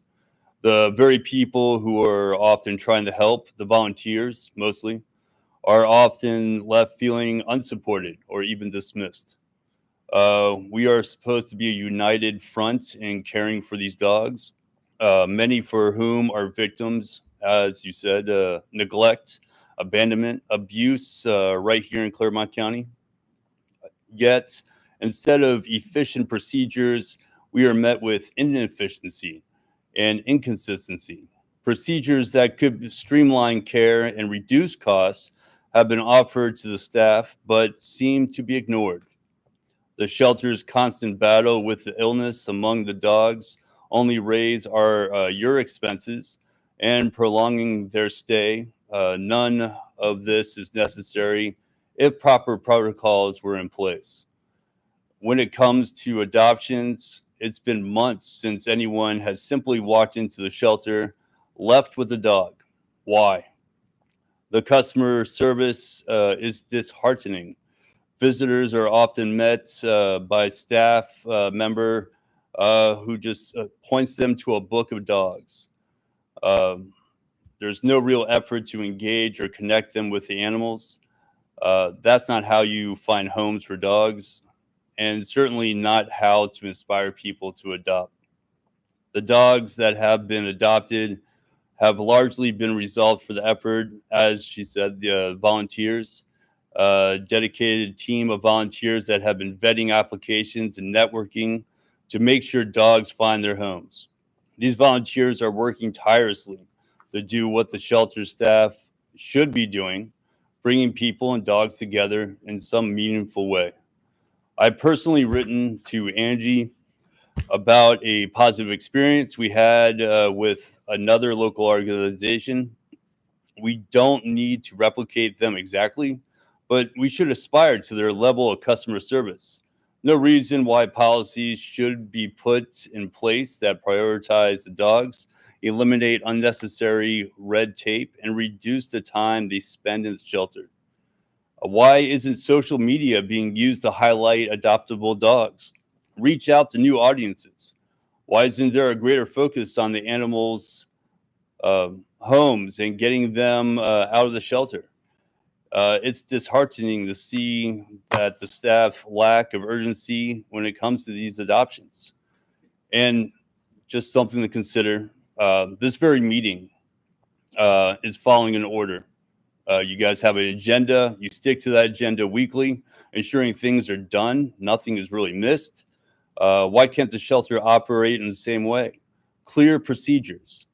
The very people who are often trying to help, the volunteers mostly, are often left feeling unsupported or even dismissed. We are supposed to be a united front in caring for these dogs, many for whom are victims, as you said, neglect, abandonment, abuse, right here in Clermont County. Yet, instead of efficient procedures, we are met with inefficiency and inconsistency. Procedures that could streamline care and reduce costs have been offered to the staff, but seem to be ignored. The shelter's constant battle with the illness among the dogs only raise your expenses and prolonging their stay. None of this is necessary if proper protocols were in place. When it comes to adoptions, it's been months since anyone has simply walked into the shelter, left with a dog. Why? The customer service is disheartening. Visitors are often met by a staff member who just points them to a book of dogs. There's no real effort to engage or connect them with the animals. That's not how you find homes for dogs, and certainly not how to inspire people to adopt. The dogs that have been adopted have largely been resolved for the effort, as she said, the volunteers, dedicated team of volunteers that have been vetting applications and networking to make sure dogs find their homes. These volunteers are working tirelessly to do what the shelter staff should be doing, bringing people and dogs together in some meaningful way. I've personally written to Angie about a positive experience we had with another local organization. We don't need to replicate them exactly, but we should aspire to their level of customer service. No reason why policies should be put in place that prioritize the dogs, eliminate unnecessary red tape, and reduce the time they spend in the shelter. Why isn't social media being used to highlight adoptable dogs? Reach out to new audiences. Why isn't there a greater focus on the animals' homes and getting them out of the shelter? It's disheartening to see that the staff lack of urgency when it comes to these adoptions. And just something to consider, this very meeting is following an order. You guys have an agenda. You stick to that agenda weekly, ensuring things are done. Nothing is really missed. Why can't the shelter operate in the same way? Clear procedures.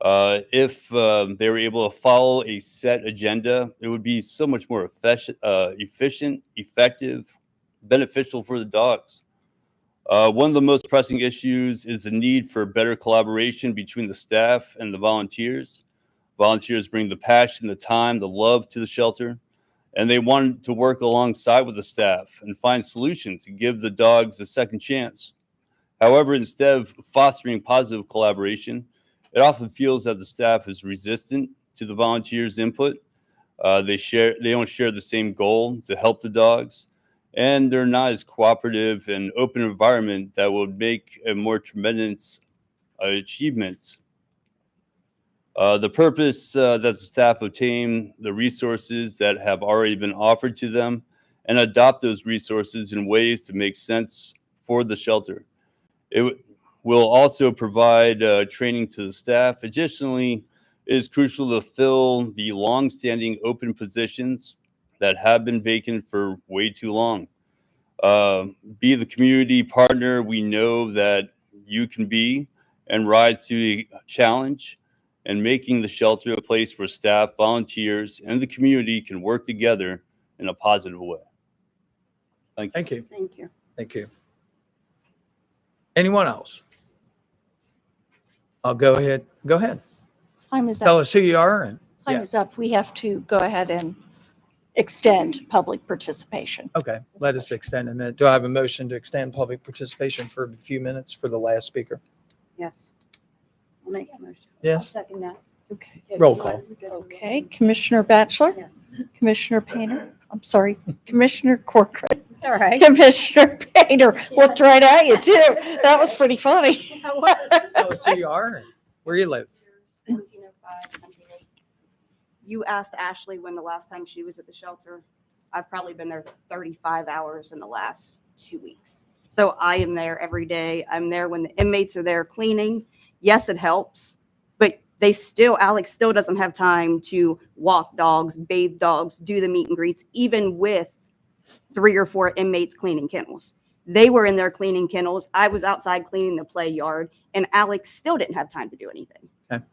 If they were able to follow a set agenda, it would be so much more efficient, effective, beneficial for the dogs. One of the most pressing issues is the need for better collaboration between the staff and the volunteers. Volunteers bring the passion, the time, the love to the shelter, and they want to work alongside with the staff and find solutions and give the dogs a second chance. However, instead of fostering positive collaboration, it often feels that the staff is resistant to the volunteers' input. They don't share the same goal to help the dogs, and they're not as cooperative and open environment that would make a more tremendous achievement. The purpose that the staff obtain the resources that have already been offered to them and adopt those resources in ways to make sense for the shelter. It will also provide training to the staff. Additionally, it is crucial to fill the long-standing open positions that have been vacant for way too long. Be the community partner we know that you can be and rise to the challenge, and making the shelter a place where staff, volunteers, and the community can work together in a positive way. Thank you. Thank you. Thank you. Thank you. Anyone else? I'll go ahead. Go ahead. Time is Tell up. us who you are. And Time is up. We have to go ahead and extend public participation. okay, let us extend a minute. Do I have a motion to extend public participation for a few minutes for the last speaker? Yes. I'll make a motion. Yes. Second that. Okay. Roll call. Okay, Commissioner Batchelor, Yes. Commissioner Painter, I'm sorry, Commissioner Corcoran, It's all right. Commissioner Painter looked right at you too. That was pretty funny. Tell us who you are and where you live. 1405 Country Road. You asked Ashley when the last time she was at the shelter. I've probably been there 35 hours in the last 2 weeks. So I am there every day. I'm there when the inmates are there cleaning. Yes, it helps, but Alex still doesn't have time to walk dogs, bathe dogs, do the meet and greets, even with 3 or 4 inmates cleaning kennels. They were in there cleaning kennels. I was outside cleaning the play yard, and Alex still didn't have time to do anything. Okay.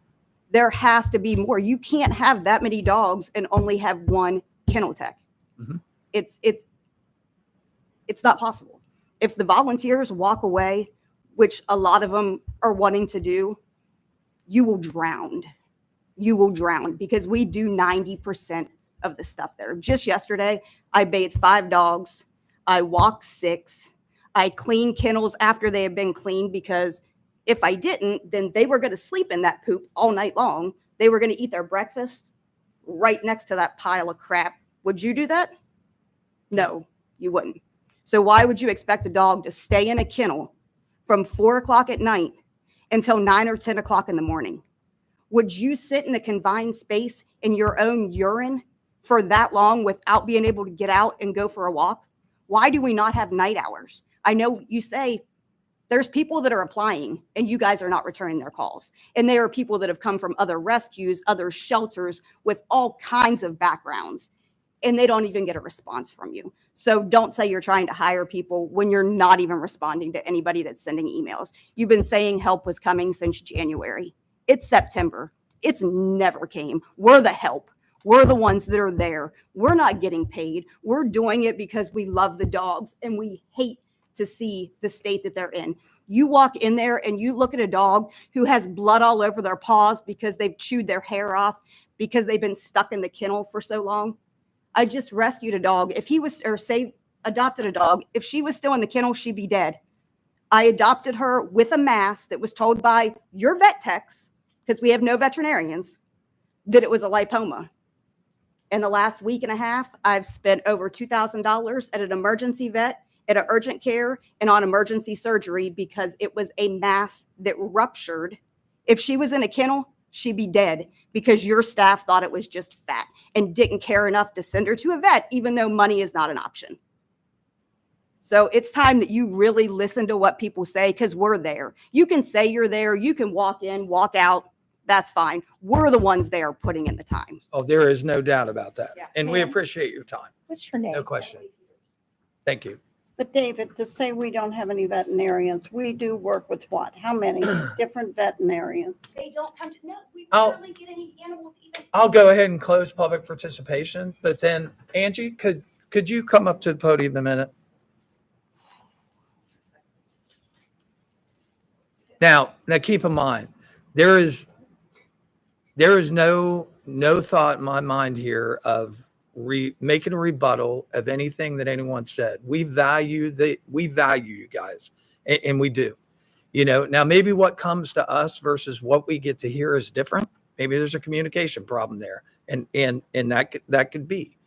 There has to be more. You can't have that many dogs and only have one kennel tech. Mhm. It's not possible. If the volunteers walk away, which a lot of them are wanting to do, you will drown. You will drown because we do 90% of the stuff there. Just yesterday, I bathed 5 dogs. I walked 6. I cleaned kennels after they had been cleaned because if I didn't, then they were going to sleep in that poop all night long. They were going to eat their breakfast right next to that pile of crap. Would you do that? No, you wouldn't. So why would you expect a dog to stay in a kennel from 4 o'clock at night until 9 or 10 o'clock in the morning? Would you sit in a confined space in your own urine for that long without being able to get out and go for a walk? Why do we not have night hours? I know you say there's people that are applying and you guys are not returning their calls. And there are people that have come from other rescues, other shelters with all kinds of backgrounds, and they don't even get a response from you. So don't say you're trying to hire people when you're not even responding to anybody that's sending emails. You've been saying help was coming since January. It's September. It's never came. We're the help. We're the ones that are there. We're not getting paid. We're doing it because we love the dogs and we hate to see the state that they're in. You walk in there and you look at a dog who has blood all over their paws because they've chewed their hair off because they've been stuck in the kennel for so long. I just rescued a dog. If he was, or say, adopted a dog, if she was still in the kennel, she'd be dead. I adopted her with a mass that was told by your vet techs, because we have no veterinarians, that it was a lipoma. In the last week and a half, I've spent over $2,000 at an emergency vet, at an urgent care, and on emergency surgery because it was a mass that ruptured. If she was in a kennel, she'd be dead because your staff thought it was just fat and didn't care enough to send her to a vet, even though money is not an option. So it's time that you really listen to what people say, because we're there. You can say you're there. You can walk in, walk out. That's fine. We're the ones there putting in the time. Oh, there is no doubt about that. Yeah. And we Ma'am? appreciate your time. What's your name? No question. Thank you. But David, to say we don't have any veterinarians, we do work with what? How many different veterinarians? They don't come to, no, we I'll- barely get any animals even. I'll go ahead and close public participation, but then Angie, could you come up to the podium a minute? Now keep in mind, there is no thought in my mind here of making a rebuttal of anything that anyone said. We value you guys, and we do. Now maybe what comes to us versus what we get to hear is different. Maybe there's a communication problem there, and that could be.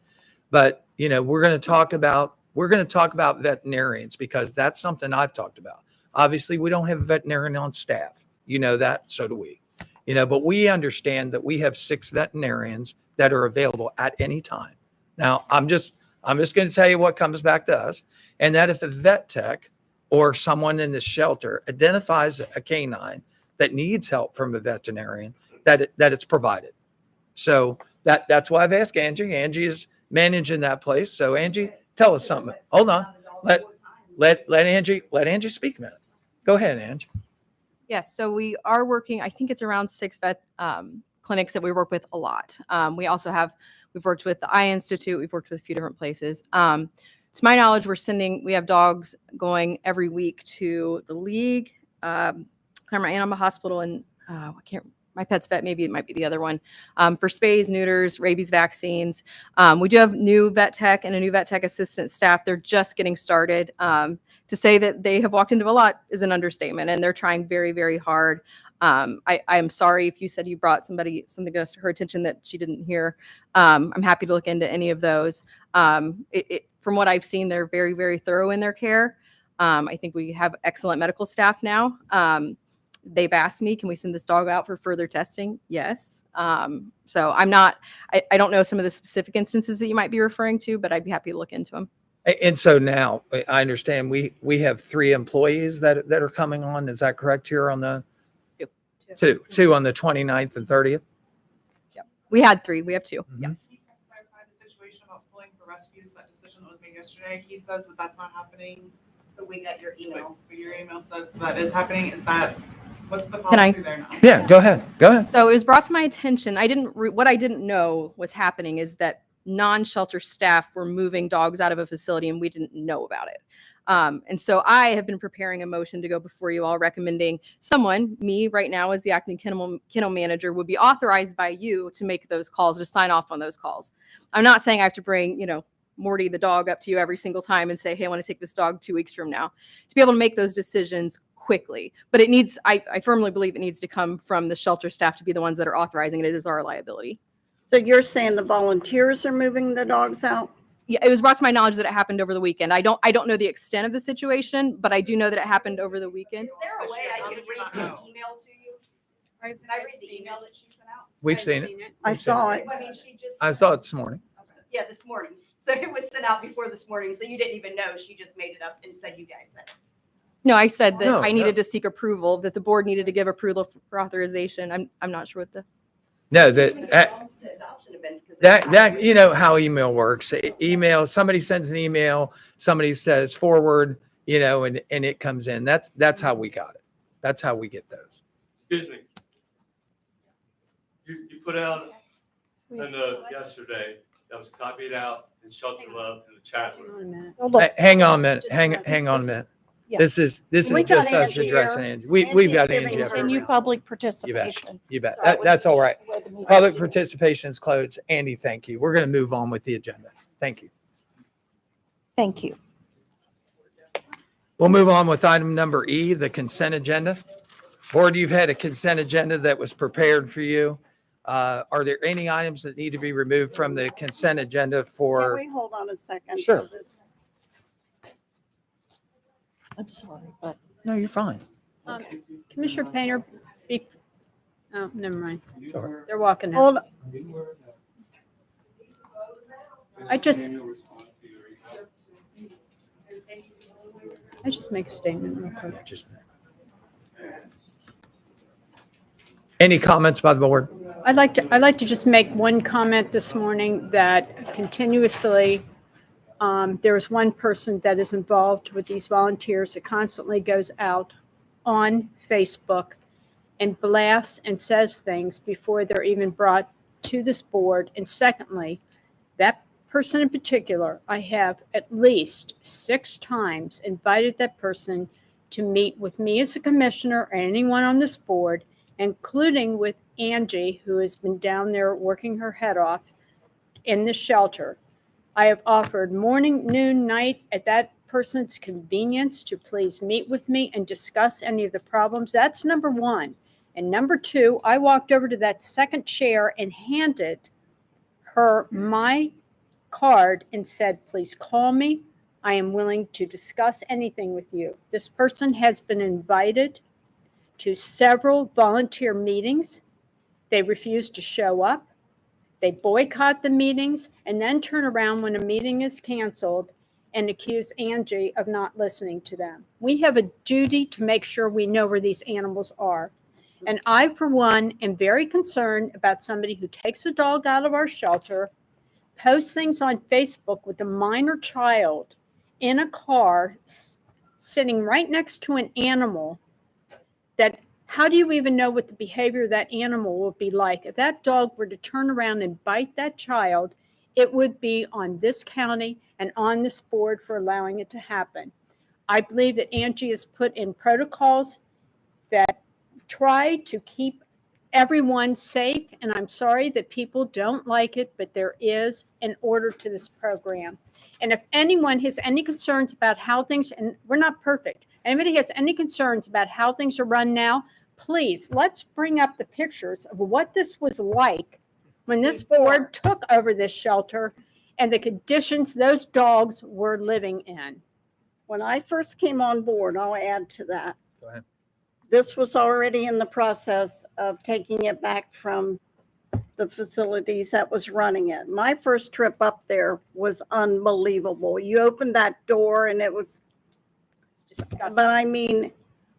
But we're going to talk about veterinarians because that's something I've talked about. Obviously, we don't have a veterinarian on staff. That, so do we. But we understand that we have 6 veterinarians that are available at any time. Now, I'm just going to tell you what comes back to us, and that if a vet tech or someone in the shelter identifies a canine that needs help from a veterinarian, that it's provided. So that's why I've asked Angie. Angie is managing that place. So Angie, tell us something. Hold on. Let Angie speak a minute. Go ahead, Angie. Yes, so we are working, I think it's around 6 vet clinics that we work with a lot. We've worked with the Eye Institute, we've worked with a few different places. To my knowledge, we have dogs going every week to the League, Clermont Animal Hospital, and My Pet's Vet, maybe it might be the other one, for spays, neuters, rabies vaccines. We do have new vet tech and a new vet tech assistant staff. They're just getting started. To say that they have walked into a lot is an understatement, and they're trying very, very hard. I am sorry if you said you brought something to her attention that she didn't hear. I'm happy to look into any of those. From what I've seen, they're very, very thorough in their care. I think we have excellent medical staff now. They've asked me, can we send this dog out for further testing? Yes. So I don't know some of the specific instances that you might be referring to, but I'd be happy to look into them. And so now I understand we have 3 employees that are coming on. Is that correct here on the two on the 29th and 30th? Yep. We had 3. We have 2. Mm-hmm. Yeah. Can you clarify the situation about pulling for rescues? That decision that was made yesterday. He says that that's not happening. But we got your email. But your email says that is happening. Is that what's the Can I- policy there now? Yeah, go ahead. So it was brought to my attention. What I didn't know was happening is that non-shelter staff were moving dogs out of a facility and we didn't know about it. And so I have been preparing a motion to go before you all recommending me right now as the acting kennel manager would be authorized by you to make those calls, to sign off on those calls. I'm not saying I have to bring, Morty the dog up to you every single time and say, hey, I want to take this dog 2 weeks from now, to be able to make those decisions quickly. But I firmly believe it needs to come from the shelter staff to be the ones that are authorizing it. It is our liability. So you're saying the volunteers are moving the dogs out? Yeah, it was brought to my knowledge that it happened over the weekend. I don't know the extent of the situation, but I do know that it happened over the weekend. Is there a way I can read the email to you? Can I read the email that she sent out? We've seen it. I saw it. I mean, she just. I saw it this morning. Yeah, this morning. So it was sent out before this morning. So you didn't even know. She just made it up and said you guys said it. No, I said that No, I needed to seek approval, that the board needed to give approval for authorization. I'm not sure what the. No, Adoption events, 'cause that you know how email works. Email, somebody sends an email, somebody says forward, and it comes in. That's how we got it. That's how we get those. Excuse me. You put out a note yesterday that was copied out in Shelter Love in the chat room. Hang on a minute. Hang on a minute. Yeah. This is We got just us Angie addressing here. Angie. We've Angie got is Angie giving up here. Continue public participation. You bet. So I would That's all right. appreciate the meeting. Public participation is closed. Andy, thank you. We're going to move on with the agenda. Thank you. Thank you. We'll move on with item number E, the consent agenda. Board, you've had a consent agenda that was prepared for you. Are there any items that need to be removed from the consent agenda Can for? we hold on a second? Sure. for this? I'm sorry, but No, you're fine. Commissioner Painter, oh, never mind. Sorry. They're walking out. Hold, I just make a statement real quick. Any comments by the board? I'd like to just make one comment this morning that continuously, there is one person that is involved with these volunteers that constantly goes out on Facebook and blasts and says things before they're even brought to this board. And secondly, that person in particular, I have at least 6 times invited that person to meet with me as a commissioner or anyone on this board, including with Angie, who has been down there working her head off in the shelter. I have offered morning, noon, night at that person's convenience to please meet with me and discuss any of the problems. That's number one. And number two, I walked over to that second chair and handed her my card and said, please call me. I am willing to discuss anything with you. This person has been invited to several volunteer meetings. They refuse to show up. They boycott the meetings and then turn around when a meeting is canceled and accuse Angie of not listening to them. We have a duty to make sure we know where these animals are. And I, for one, am very concerned about somebody who takes a dog out of our shelter, posts things on Facebook with a minor child in a car sitting right next to an animal. That how do you even know what the behavior of that animal will be like? If that dog were to turn around and bite that child, it would be on this county and on this board for allowing it to happen. I believe that Angie has put in protocols that try to keep everyone safe, and I'm sorry that people don't like it, but there is an order to this program. And if anyone has any concerns about how things, and we're not perfect, anybody has any concerns about how things are run now, please, let's bring up the pictures of what this was like when this board took over this shelter and the conditions those dogs were living in. when I first came on board, I'll add to that. Go ahead. This was already in the process of taking it back from the facilities that was running it. My first trip up there was unbelievable. You opened that door and it was, but I mean,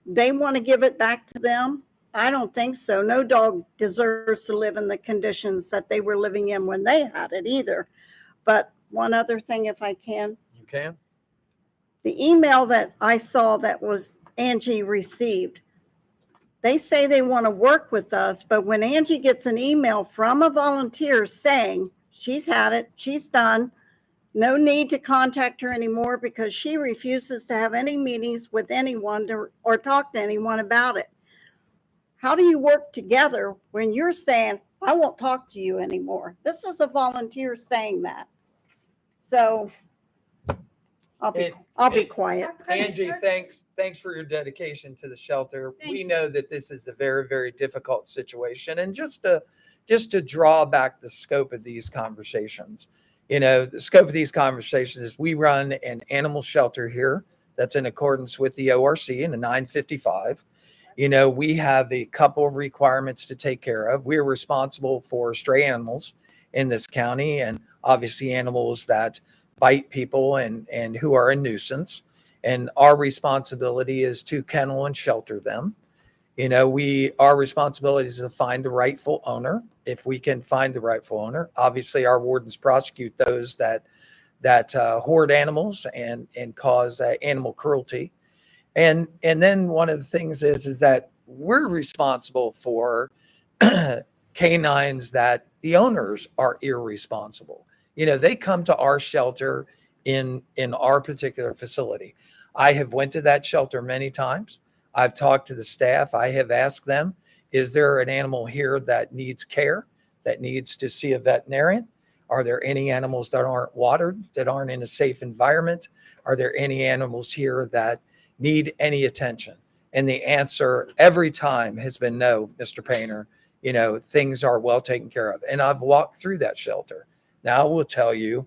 they want to give it back to them. I don't think so. No dog deserves to live in the conditions that they were living in when they had it either. But one other thing, if I can. You can. The email that I saw that was Angie received, they say they want to work with us, but when Angie gets an email from a volunteer saying she's had it, she's done, no need to contact her anymore because she refuses to have any meetings with anyone or talk to anyone about it. How do you work together when you're saying, I won't talk to you anymore? This is a volunteer saying that. So I'll be quiet. Angie, thanks for your dedication to the shelter. We know that this is a very, very difficult situation. And just to draw back the scope of these conversations, you know, the scope of these conversations is we run an animal shelter here that's in accordance with the ORC and the 955. You know, we have a couple of requirements to take care of. We're responsible for stray animals in this county and obviously animals that bite people and who are a nuisance. And our responsibility is to kennel and shelter them. You know, our responsibility is to find the rightful owner. If we can find the rightful owner, obviously our wardens prosecute those that hoard animals and cause animal cruelty. And then one of the things is that we're responsible for canines that the owners are irresponsible. You know, they come to our shelter in our particular facility. I have went to that shelter many times. I've talked to the staff. I have asked them, is there an animal here that needs care, that needs to see a veterinarian? Are there any animals that aren't watered, that aren't in a safe environment? Are there any animals here that need any attention? And the answer every time has been no, Mr. Painter. things are well taken care of. And I've walked through that shelter. Now I will tell you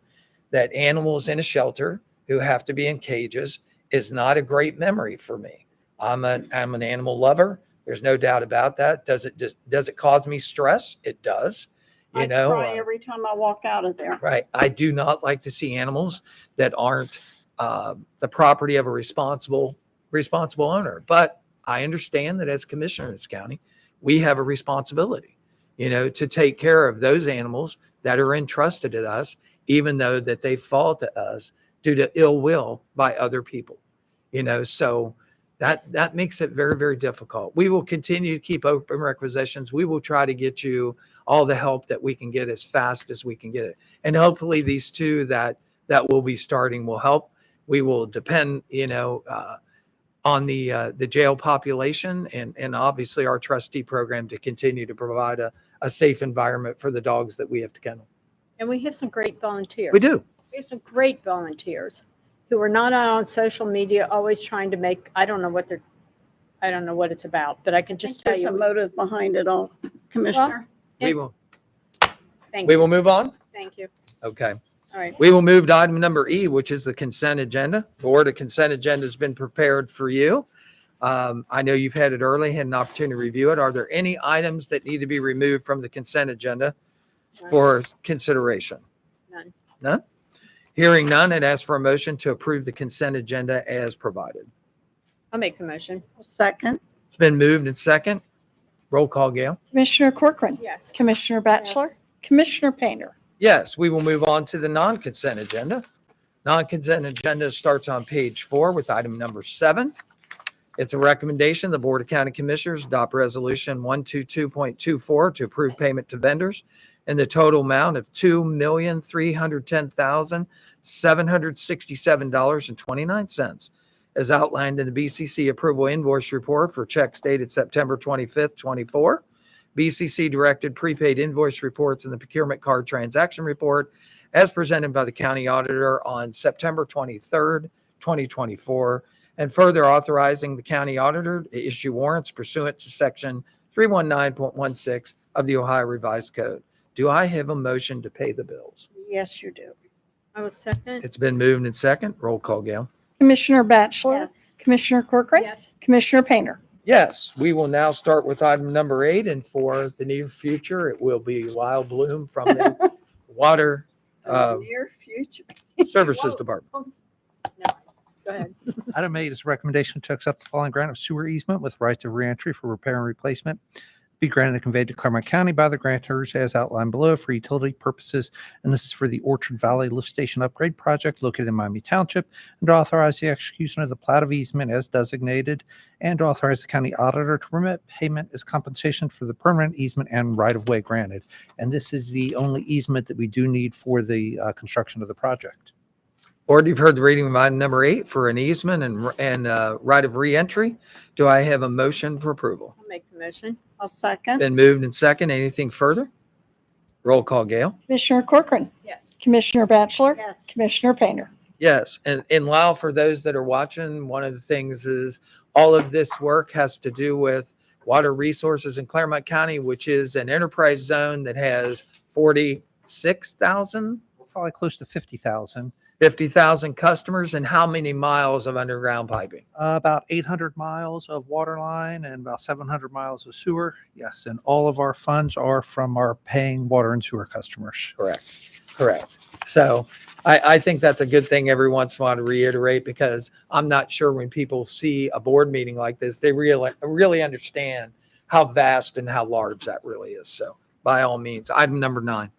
that animals in a shelter who have to be in cages is not a great memory for me. I'm an animal lover. There's no doubt about that. Does it cause me stress? It does. I cry every time I walk out of there. Right. I do not like to see animals that aren't the property of a responsible owner. But I understand that as commissioner in this county, we have a responsibility, to take care of those animals that are entrusted to us, even though that they fall to us due to ill will by other people. So that makes it very, very difficult. We will continue to keep open requisitions. We will try to get you all the help that we can get as fast as we can get it. And hopefully these two that will be starting will help. We will depend, on the jail population and obviously our trustee program to continue to provide a safe environment for the dogs that we have to kennel. And we have some great volunteers. We do. We have some great volunteers who are not on social media, always trying to make, I don't know what it's about, but I can just tell There's you. a motive behind it all, Commissioner. We will Thank we you. will move on. Thank you. Okay. All right. We will move to item number E, which is the consent agenda. Board, a consent agenda has been prepared for you. I know you've had it early, had an opportunity to review it. Are there any items that need to be removed from the consent agenda for consideration? None. None? Hearing none, I'd ask for a motion to approve the consent agenda as provided. I'll make the motion. Second. It's been moved and second. Roll call, Gail. Commissioner Corcoran. Yes. Commissioner Batchelor. Commissioner Painter. Yes, we will move on to the non-consent agenda. Non-consent agenda starts on page 4 with item number 7. It's a recommendation, the Board of County Commissioners adopt resolution 122.24 to approve payment to vendors in the total amount of $2,310,767.29 as outlined in the BCC approval invoice report for checks dated September 25th, 24. BCC directed prepaid invoice reports in the procurement card transaction report as presented by the county auditor on September 23rd, 2024, and further authorizing the county auditor to issue warrants pursuant to section 319.16 of the Ohio Revised Code. Do I have a motion to pay the bills? Yes, you do. I will second. It's been moved and second. Roll call, Gail. Commissioner Batchelor. Yes. Commissioner Corcoran. Yes. Commissioner Painter. Yes, we will now start with item number 8, and for the near future, it will be Lyle Bloom from the Water Near future. Services Department. No, go ahead. Item 8 is a recommendation to accept the following grant of sewer easement with right of reentry for repair and replacement. Be granted and conveyed to Clermont County by the grantors as outlined below for utility purposes. And this is for the Orchard Valley Lift Station Upgrade Project located in Miami Township, and to authorize the execution of the plat of easement as designated, and to authorize the county auditor to permit payment as compensation for the permanent easement and right-of-way granted. And this is the only easement that we do need for the construction of the project. Board, you've heard the reading of item number 8 for an easement and right of reentry. Do I have a motion for approval? I'll make the motion. I'll second. Been moved and second. Anything further? Roll call, Gail. Commissioner Corcoran. Yes. Commissioner Batchelor. Yes. Commissioner Painter. Yes, and Lyle, for those that are watching, one of the things is all of this work has to do with water resources in Clermont County, which is an enterprise zone that has 46,000, Probably close to 50,000. 50,000 customers, and how many miles of underground piping? About 800 miles of water line and about 700 miles of sewer. Yes, and all of our funds are from our paying water and sewer customers. Correct. So I think that's a good thing every once in a while to reiterate, because I'm not sure when people see a board meeting like this, they really understand how vast and how large that really is. So by all means, item number 9.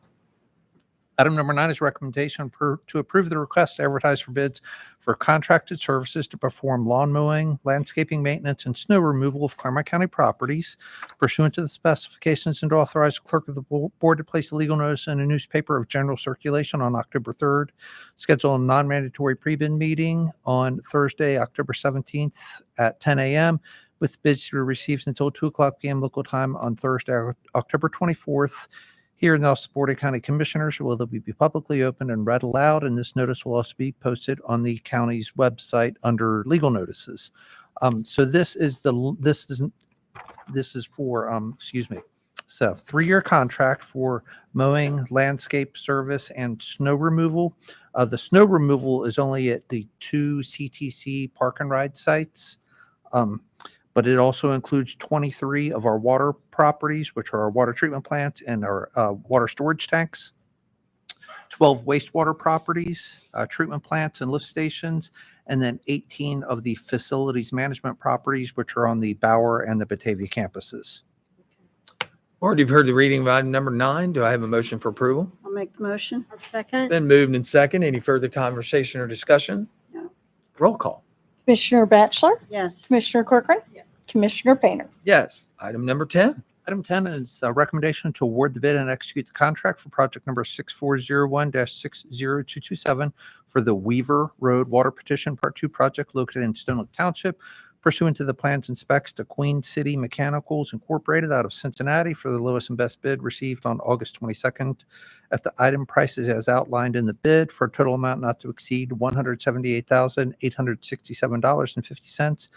Item number 9 is recommendation to approve the request to advertise for bids for contracted services to perform lawn mowing, landscaping maintenance, and snow removal of Clermont County properties pursuant to the specifications, and to authorize the clerk of the board to place a legal notice in a newspaper of general circulation on October 3rd. Schedule a non-mandatory pre-bid meeting on Thursday, October 17th at 10 a.m. with bids to be received until 2:00 p.m. local time on Thursday, October 24th. Here in the Board of County Commissioners, will be publicly opened and read aloud, and this notice will also be posted on the county's website under legal notices. So this is for It's a 3-year contract for mowing, landscape service, and snow removal. The snow removal is only at the 2 CTC park and ride sites, but it also includes 23 of our water properties, which are our water treatment plants and our water storage tanks, 12 wastewater properties, treatment plants and lift stations, and then 18 of the facilities management properties, which are on the Bauer and the Batavia campuses. Board, you've heard the reading of item number 9. Do I have a motion for approval? I'll make the motion. I'll second. Been moved and second. Any further conversation or discussion? No. Roll call. Commissioner Batchelor, Yes. Commissioner Corcoran, Yes. Commissioner Painter. Yes. Item number 10. Item 10 is a recommendation to award the bid and execute the contract for project number 6401-60227 for the Weaver Road Water Petition Part 2 project located in Stone Lake Township, pursuant to the plans and specs to Queen City Mechanicals Incorporated out of Cincinnati for the lowest and best bid received on August 22nd at the item prices as outlined in the bid for a total amount not to exceed $178,867.50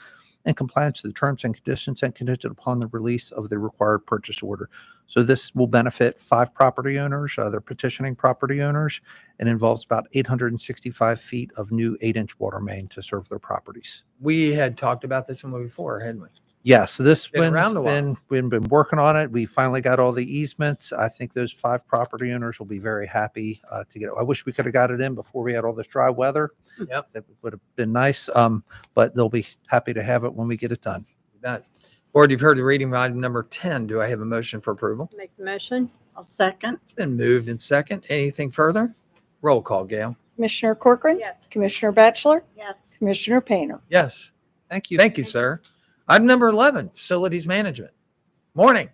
in compliance with the terms and conditions and contingent upon the release of the required purchase order. So this will benefit 5 property owners, they're petitioning property owners, and involves about 865 feet of new 8-inch water main to serve their properties. We had talked about this one before, hadn't we? Yes, this Been one's around a while. we've been working on it. We finally got all the easements. I think those 5 property owners will be very happy to get it. I wish we could have got it in before we had all this dry weather. Yep. That would have been nice, but they'll be happy to have it when we get it done. That. Board, you've heard the reading of item number 10. Do I have a motion for approval? Make the motion. I'll second. Been moved and second. Anything further? Roll call, Gail. Commissioner Corcoran, Yes. Commissioner Batchelor, Yes. Commissioner Painter. Yes. Thank you. Thank you, sir. Item number 11, facilities management. Morning.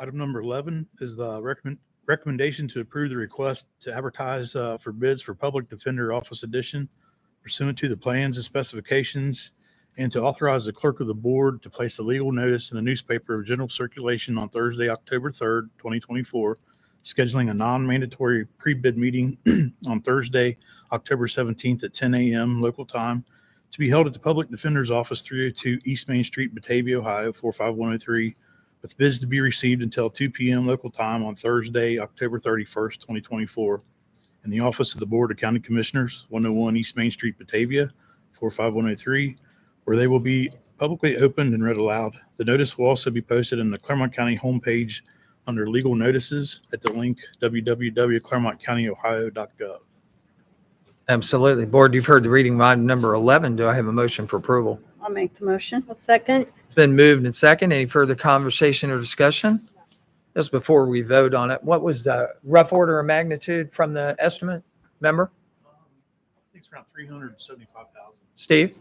Item number 11 is the recommendation to approve the request to advertise for bids for Public Defender Office Edition pursuant to the plans and specifications, and to authorize the clerk of the board to place a legal notice in the newspaper of general circulation on Thursday, October 3rd, 2024, scheduling a non-mandatory pre-bid meeting on Thursday, October 17th at 10 a.m. local time to be held at the Public Defender's Office, 302 East Main Street, Batavia, Ohio, 45103, with bids to be received until 2 p.m. local time on Thursday, October 31st, 2024, in the office of the Board of County Commissioners, 101 East Main Street, Batavia, 45103, where they will be publicly opened and read aloud. The notice will also be posted in the Clermont County homepage under legal notices at the link www.clermontcountyohio.gov. Absolutely. Board, you've heard the reading of item number 11. Do I have a motion for approval? I'll make the motion. I'll second. It's been moved and second. Any further conversation or discussion? Just before we vote on it, what was the rough order of magnitude from the estimate? Remember? I think it's around 375,000. Steve?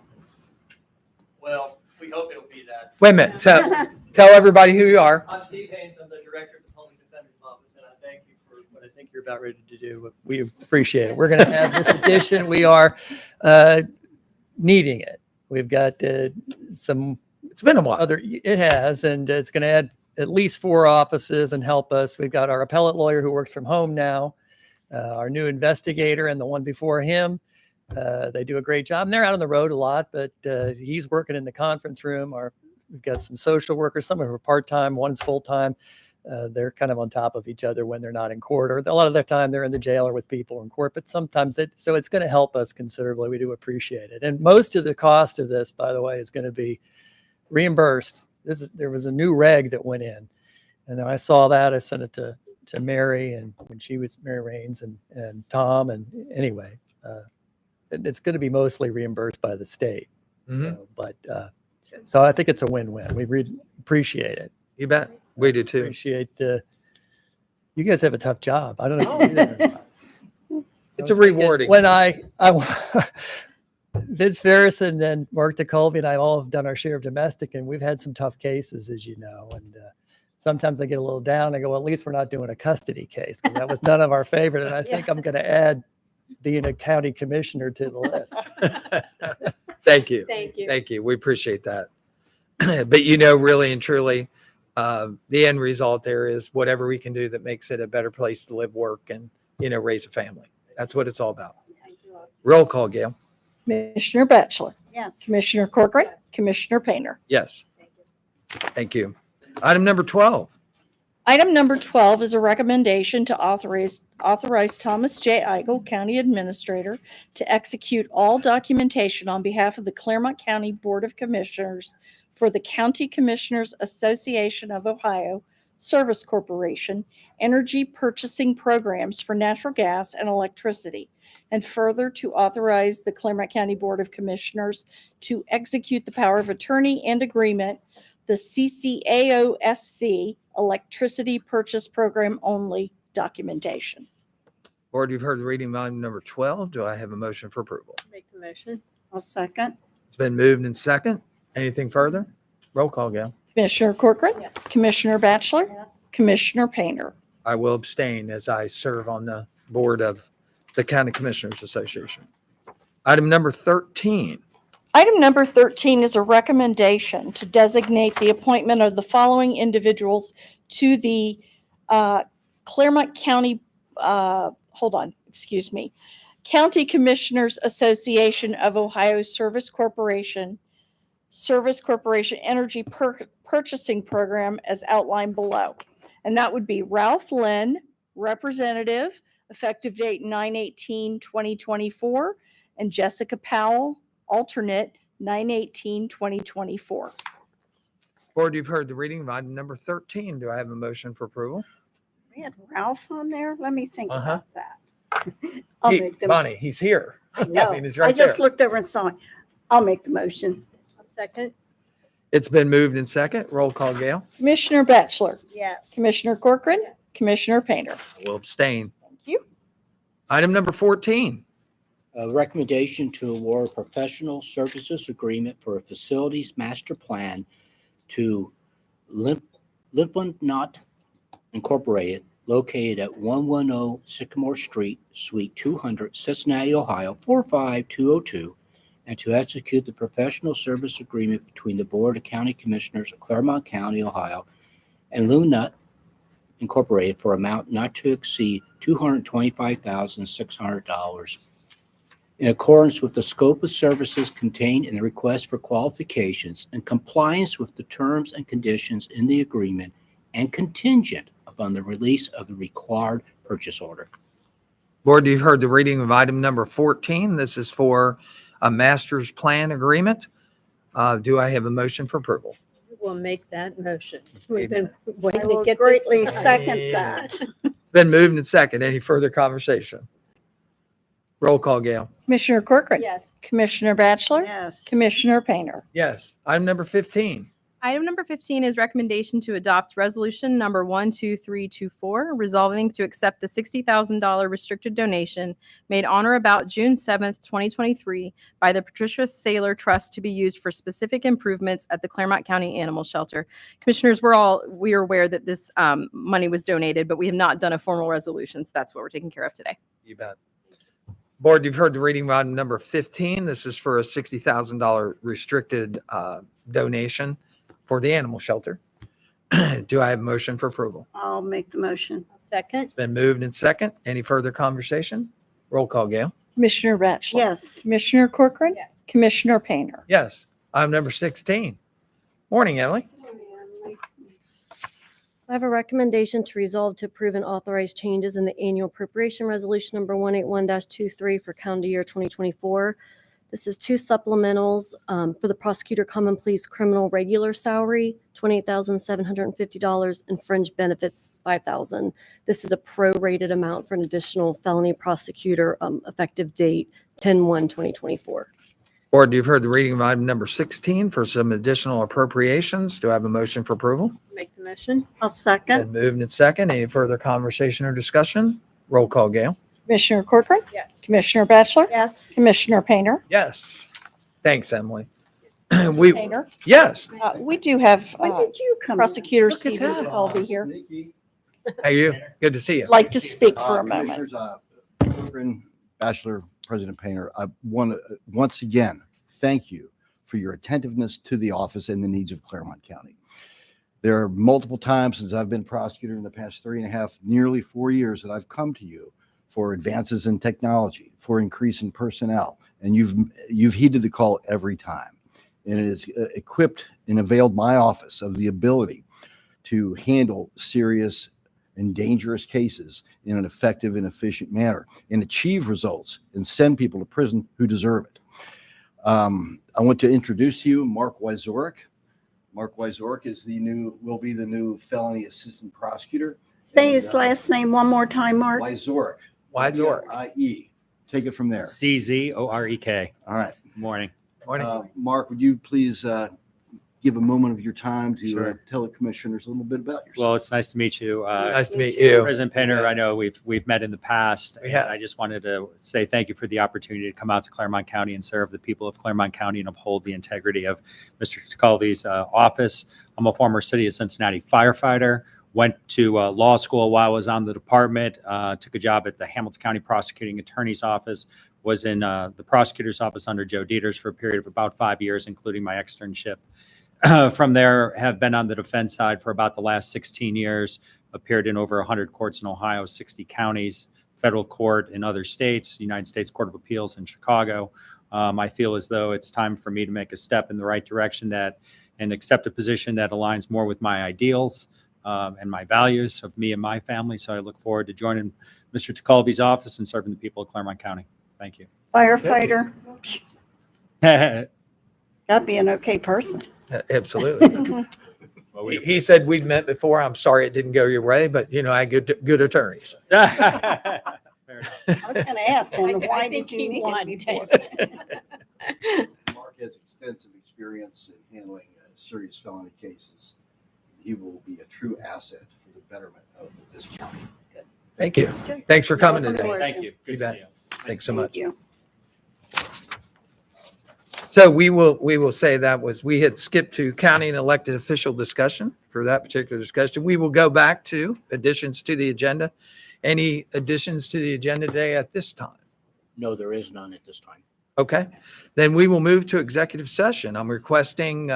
Well, we hope it'll be that. Wait a minute. So tell everybody who you are. I'm Steve Haynes. I'm the director of the Public Defender's Office, and I thank you for what I think you're about ready to do. We appreciate it. We're going to have this addition. We are needing it. We've got some. It's been a while. It has, and it's going to add at least 4 offices and help us. We've got our appellate lawyer who works from home now, our new investigator, and the one before him. They do a great job, and they're out on the road a lot, but he's working in the conference room. We've got some social workers. Some of them are part-time, one's full-time. They're kind of on top of each other when they're not in court, or a lot of their time they're in the jail or with people in court, but sometimes so it's going to help us considerably. We do appreciate it. And most of the cost of this, by the way, is going to be reimbursed. There was a new reg that went in, and then I saw that. I sent it to Mary, and when she was Mary Raines and Tom, and anyway, it's going to be mostly reimbursed by the state. So I think it's a win-win. We really appreciate it. You bet. We do too. Appreciate you guys have a tough job. I don't know if you do that or not. It's a rewarding. When Vince Ferris and then Mark DeColby and I all have done our share of domestic, and we've had some tough cases, as you know. And sometimes I get a little down. I go, well, at least we're not doing a custody case, because that was none of our favorite. And I think I'm going to add being a county commissioner to the list. Thank you. Thank you. Thank you. We appreciate that. But really and truly, the end result there is whatever we can do that makes it a better place to live, work, and, raise a family. That's what it's all about. Roll call, Gail. Commissioner Batchelor, Yes. Commissioner Corcoran, Commissioner Painter. Yes. Thank you. Item number 12. Item number 12 is a recommendation to authorize Thomas J. Eigel, County Administrator, to execute all documentation on behalf of the Clermont County Board of Commissioners for the County Commissioners Association of Ohio Service Corporation energy purchasing programs for natural gas and electricity, and further to authorize the Clermont County Board of Commissioners to execute the power of attorney and agreement, the CCAOSC Electricity Purchase Program only documentation. Board, you've heard the reading of item number 12. Do I have a motion for approval? Make the motion. I'll second. It's been moved and second. Anything further? Roll call, Gail. Commissioner Corcoran? Yes. Commissioner Batchelor? Yes. Commissioner Painter? I will abstain as I serve on the board of the County Commissioners Association. Item number 13. Item number 13 is a recommendation to designate the appointment of the following individuals to the Clermont County, County Commissioners Association of Ohio Service Corporation Energy Purchasing Program as outlined below. And that would be Ralph Lynn, Representative, effective date 9/18/2024, and Jessica Powell, alternate 9/18/2024. Board, you've heard the reading of item number 13. Do I have a motion for approval? We had Ralph on there. Let me think Uh-huh. about that. I'll make the Bonnie, he's here. I know. mean, he's I right just there. looked over and saw it. I'll make the motion. A second. It's been moved and second. Roll call, Gail. Commissioner Batchelor? Yes. Commissioner Corcoran? Commissioner Painter? I will abstain. Thank you. Item number 14. A recommendation to award professional services agreement for a facilities master plan to Clermont Incorporated, located at 110 Sycamore Street, Suite 200, Cincinnati, Ohio, 45202, and to execute the professional service agreement between the Board of County Commissioners of Clermont County, Ohio, and Lunut Incorporated for amount not to exceed $225,600 in accordance with the scope of services contained in the request for qualifications and compliance with the terms and conditions in the agreement and contingent upon the release of the required purchase order. Board, you've heard the reading of item number 14. This is for a master's plan agreement. Do I have a motion for approval? We'll make that motion. We've been I waiting to will get greatly this. second that. It's been moved and second. Any further conversation? Roll call, Gail. Commissioner Corcoran? Yes. Commissioner Batchelor? Yes. Commissioner Painter? Yes. Item number 15. Item number 15 is recommendation to adopt resolution number 12324, resolving to accept the $60,000 restricted donation made on or about June 7th, 2023 by the Patricia Saylor Trust to be used for specific improvements at the Clermont County Animal Shelter. Commissioners, we are aware that this money was donated, but we have not done a formal resolution, so that's what we're taking care of today. You bet. Board, you've heard the reading of item number 15. This is for a $60,000 restricted donation for the animal shelter. Do I have a motion for approval? I'll make the motion. Second. It's been moved and second. Any further conversation? Roll call, Gail. Commissioner Batchelor? Yes. Commissioner Corcoran? Yes. Commissioner Painter? Yes. Item number 16. Morning, Emily. I have a recommendation to resolve to approve and authorize changes in the annual appropriation resolution number 181-23 for calendar year 2024. This is two supplementals for the prosecutor common pleas criminal regular salary, $28,750, and fringe benefits, $5,000. This is a prorated amount for an additional felony prosecutor effective date 10/1/2024. Board, you've heard the reading of item number 16 for some additional appropriations. Do I have a motion for approval? Make the motion. I'll second. Been moved and second. Any further conversation or discussion? Roll call, Gail. Commissioner Corcoran? Yes. Commissioner Batchelor? Yes. Commissioner Painter? Yes. Thanks, Emily. We, Painter? yes. We do have When did you come? Prosecutor Look at Stephen that. DeCalby here. How are you? Good to see you. Like to speak for a moment. Commissioners, Corcoran, Bachelor, President Painter, I want to once again thank you for your attentiveness to the office and the needs of Clermont County. There are multiple times since I've been prosecutor in the past 3.5, nearly 4 years that I've come to you for advances in technology, for increase in personnel, and you've heeded the call every time. and it is equipped and availed my office of the ability to handle serious and dangerous cases in an effective and efficient manner and achieve results and send people to prison who deserve it. I want to introduce you Mark Wyzorek. Mark Wyzorek will be the new felony assistant prosecutor. Say his last name one more time, Mark. Wyzorek. Wyzorek. I-E. Take it from there. CZOREK. All right. Morning. Mark, would you please give a moment of your time to Sure. tell the commissioners a little bit about yourself? Well, it's nice to meet you. Nice to meet you. President Painter, Yeah. I know we've met in the past. And Yeah. I just wanted to say thank you for the opportunity to come out to Clermont County and serve the people of Clermont County and uphold the integrity of Mr. Tecalvi's office. I'm a former City of Cincinnati firefighter. Went to law school while I was on the department. Took a job at the Hamilton County Prosecuting Attorney's Office. Was in the prosecutor's office under Joe Dieters for a period of about 5 years, including my externship. From there, have been on the defense side for about the last 16 years, appeared in over 100 courts in Ohio, 60 counties, federal court in other states, United States Court of Appeals in Chicago. I feel as though it's time for me to make a step in the right direction and accept a position that aligns more with my ideals and my values of me and my family. So I look forward to joining Mr. Tecalvi's office and serving the people of Clermont County. Thank you. Firefighter. That'd be an okay person. Absolutely. He said we'd met before. I'm sorry it didn't go your way, but I had good attorneys. I was going to ask him, why did you meet him before? Mark has extensive experience in handling serious felony cases. He will be a true asset for the betterment of this county. Thank you. Thanks for coming Awesome. today. Thank you. Good You to bet. see you. Thanks so Thank much. you. So we will say we had skipped to county and elected official discussion for that particular discussion. We will go back to additions to the agenda. Any additions to the agenda today at this time? No, there is none at this time. Okay, then we will move to executive session. I'm requesting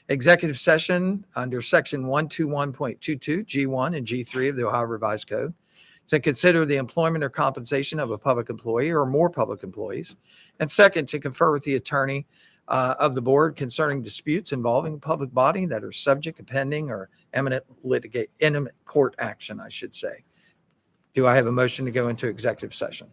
executive session under section 121.22 G1 and G3 of the Ohio Revised Code to consider the employment or compensation of a public employee or more public employees. And second, to confer with the attorney of the board concerning disputes involving a public body that are subject to pending or imminent court action, I should say. Do I have a motion to go into executive session?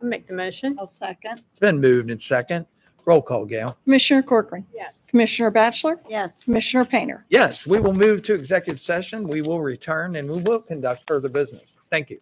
I'll make the motion. I'll second. It's been moved and second. Roll call, Gail. Commissioner Corcoran. Yes. Commissioner Batchelor. Yes. Commissioner Painter. Yes, we will move to executive session. We will return and we will conduct further business. Thank you.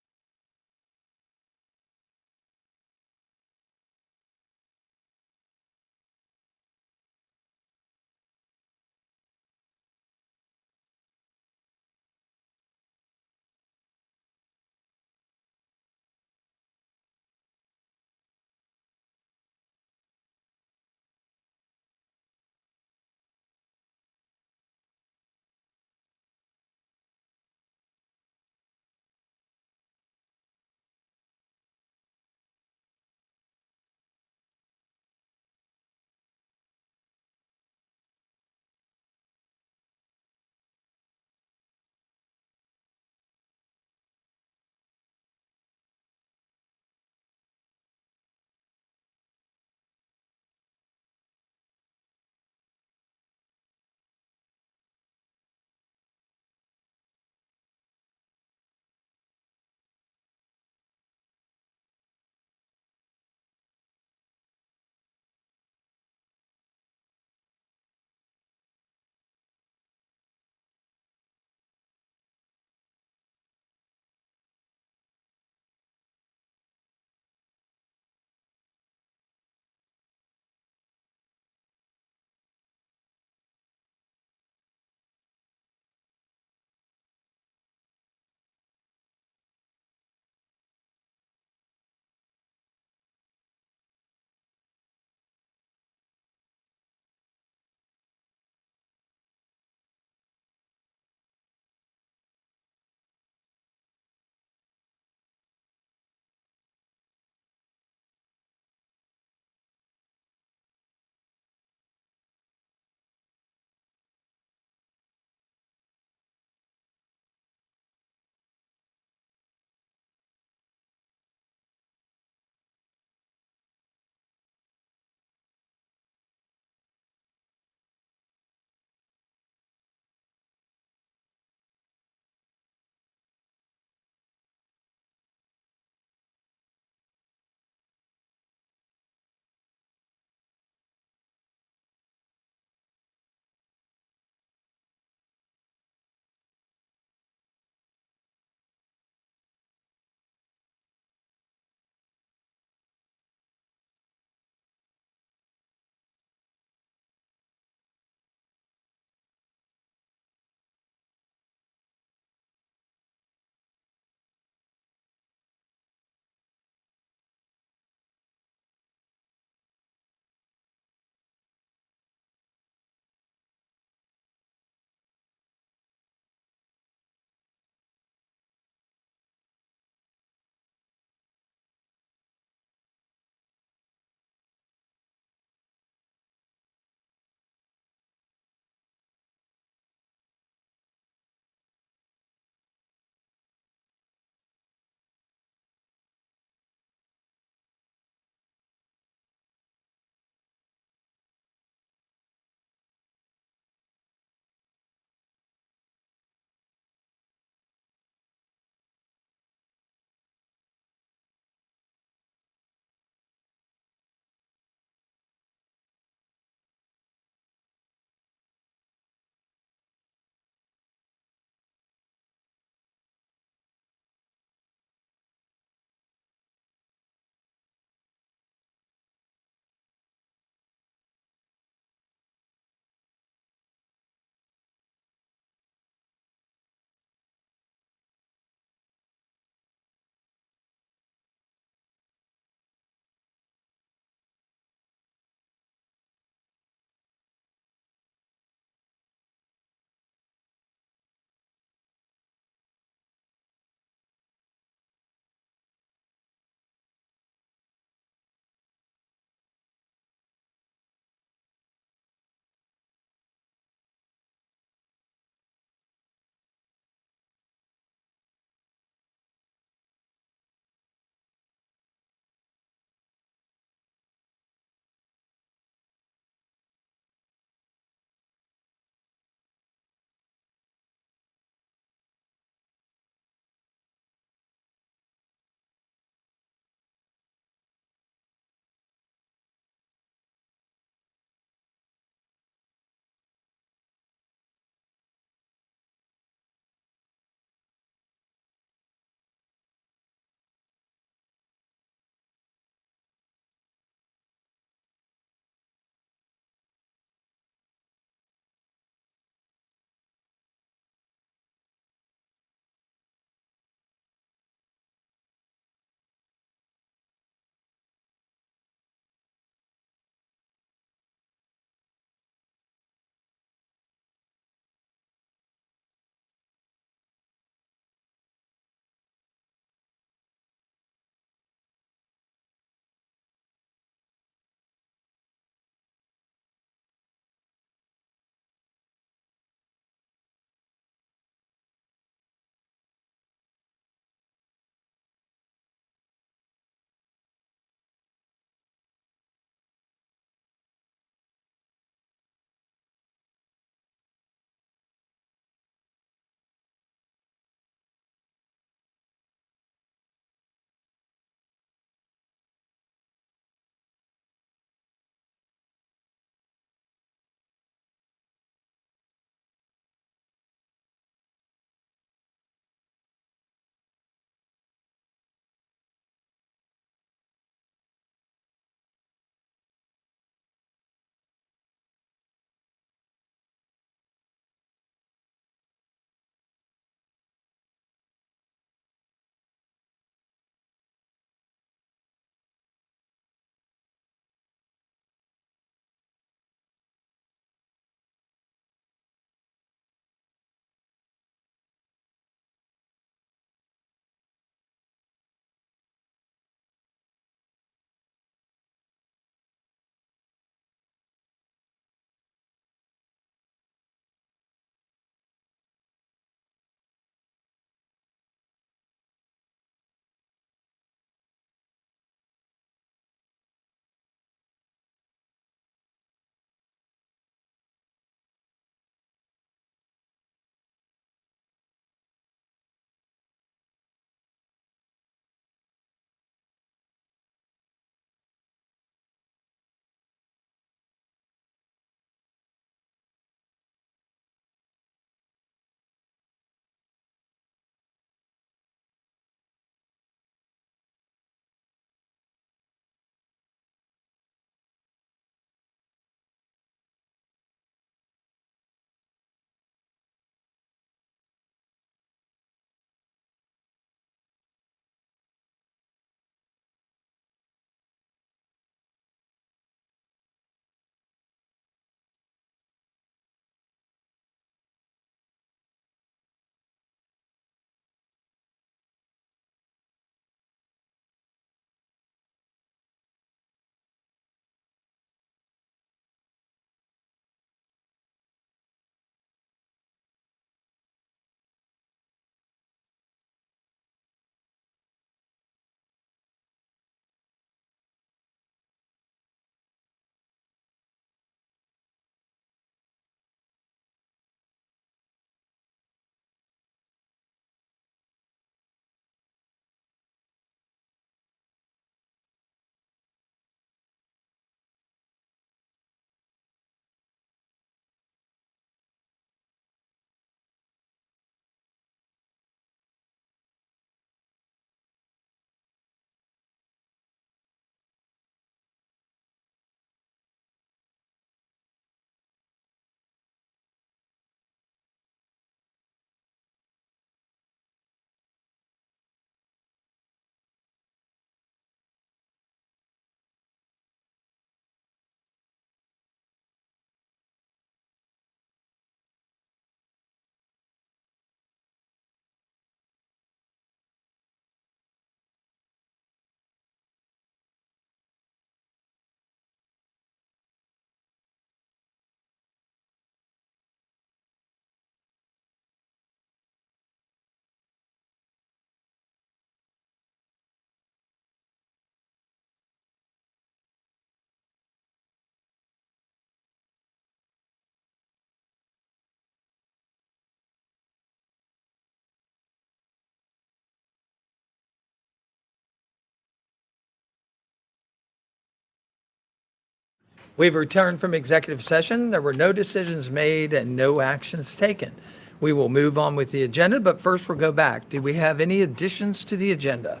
We've returned from executive session. There were no decisions made and no actions taken. We will move on with the agenda, but first we'll go back. Do we have any additions to the agenda?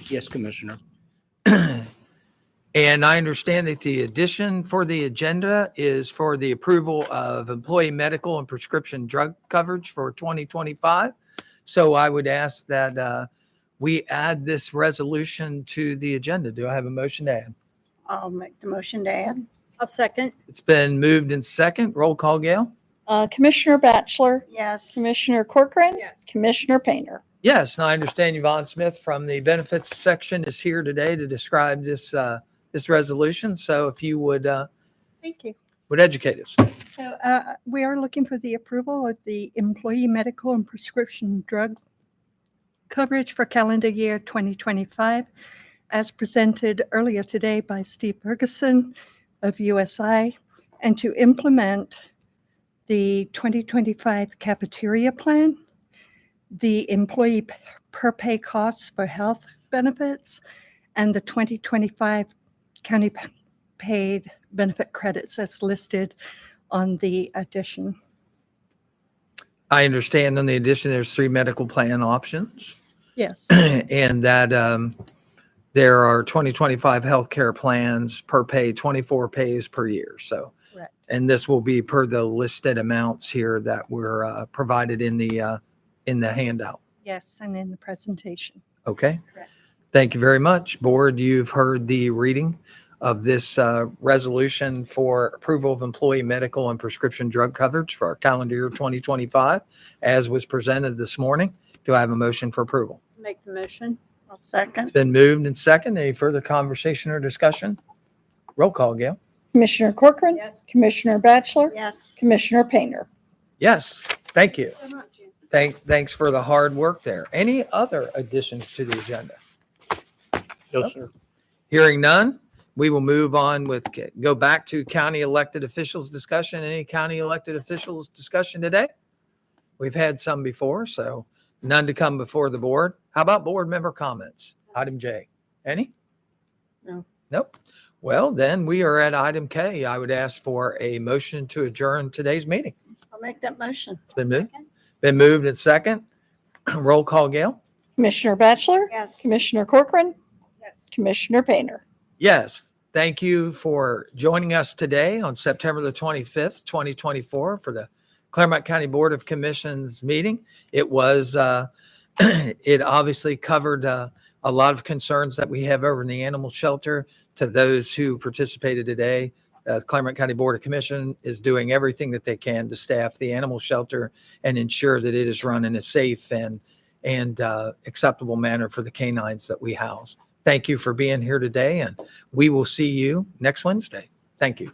Yes, Commissioner. And I understand that the addition for the agenda is for the approval of employee medical and prescription drug coverage for 2025. So I would ask that we add this resolution to the agenda. Do I have a motion to add? I'll make the motion to add. I'll second. It's been moved in second. Roll call, Gail? Commissioner Batchelor, Yes. Commissioner Corcoran, Yes. Commissioner Painter. Yes, and I understand Yvonne Smith from the benefits section is here today to describe this this resolution. So if you would Thank you. educate us. So we are looking for the approval of the employee medical and prescription drug coverage for calendar year 2025, as presented earlier today by Steve Ferguson of USI, and to implement the 2025 cafeteria plan, the employee per pay costs for health benefits, and the 2025 county paid benefit credits as listed on the addition. I understand on the addition, there's 3 medical plan options. Yes. And that there are 2025 healthcare plans per pay, 24 pays per year. So, Correct. and this will be per the listed amounts here that were provided in the handout. Yes, and in the presentation. Okay. Correct. Thank you very much. Board, you've heard the reading of this resolution for approval of employee medical and prescription drug coverage for our calendar year 2025, as was presented this morning. Do I have a motion for approval? Make the motion. I'll second. It's been moved and second. Any further conversation or discussion? Roll call, Gail. Commissioner Corcoran, Yes. Commissioner Batchelor, Yes. Commissioner Painter. Yes, thank you. So much. Thanks for the hard work there. Any other additions to the agenda? No, sir. Hearing none, we will move on with, go back to county elected officials discussion. Any county elected officials discussion today? We've had some before, so none to come before the board. How about board member comments? Item J. Any? No. Nope. Well, then we are at item K. I would ask for a motion to adjourn today's meeting. I'll make that motion. It's been moved and second. Roll call, Gail. Commissioner Batchelor, Yes. Commissioner Corcoran, Yes. Commissioner Painter. Yes, thank you for joining us today on September the 25th, 2024 for the Clermont County Board of Commissions meeting. It was, it obviously covered a lot of concerns that we have over in the animal shelter. To those who participated today, Clermont County Board of Commission is doing everything that they can to staff the animal shelter and ensure that it is run in a safe and acceptable manner for the canines that we house. Thank you for being here today, and we will see you next Wednesday. Thank you.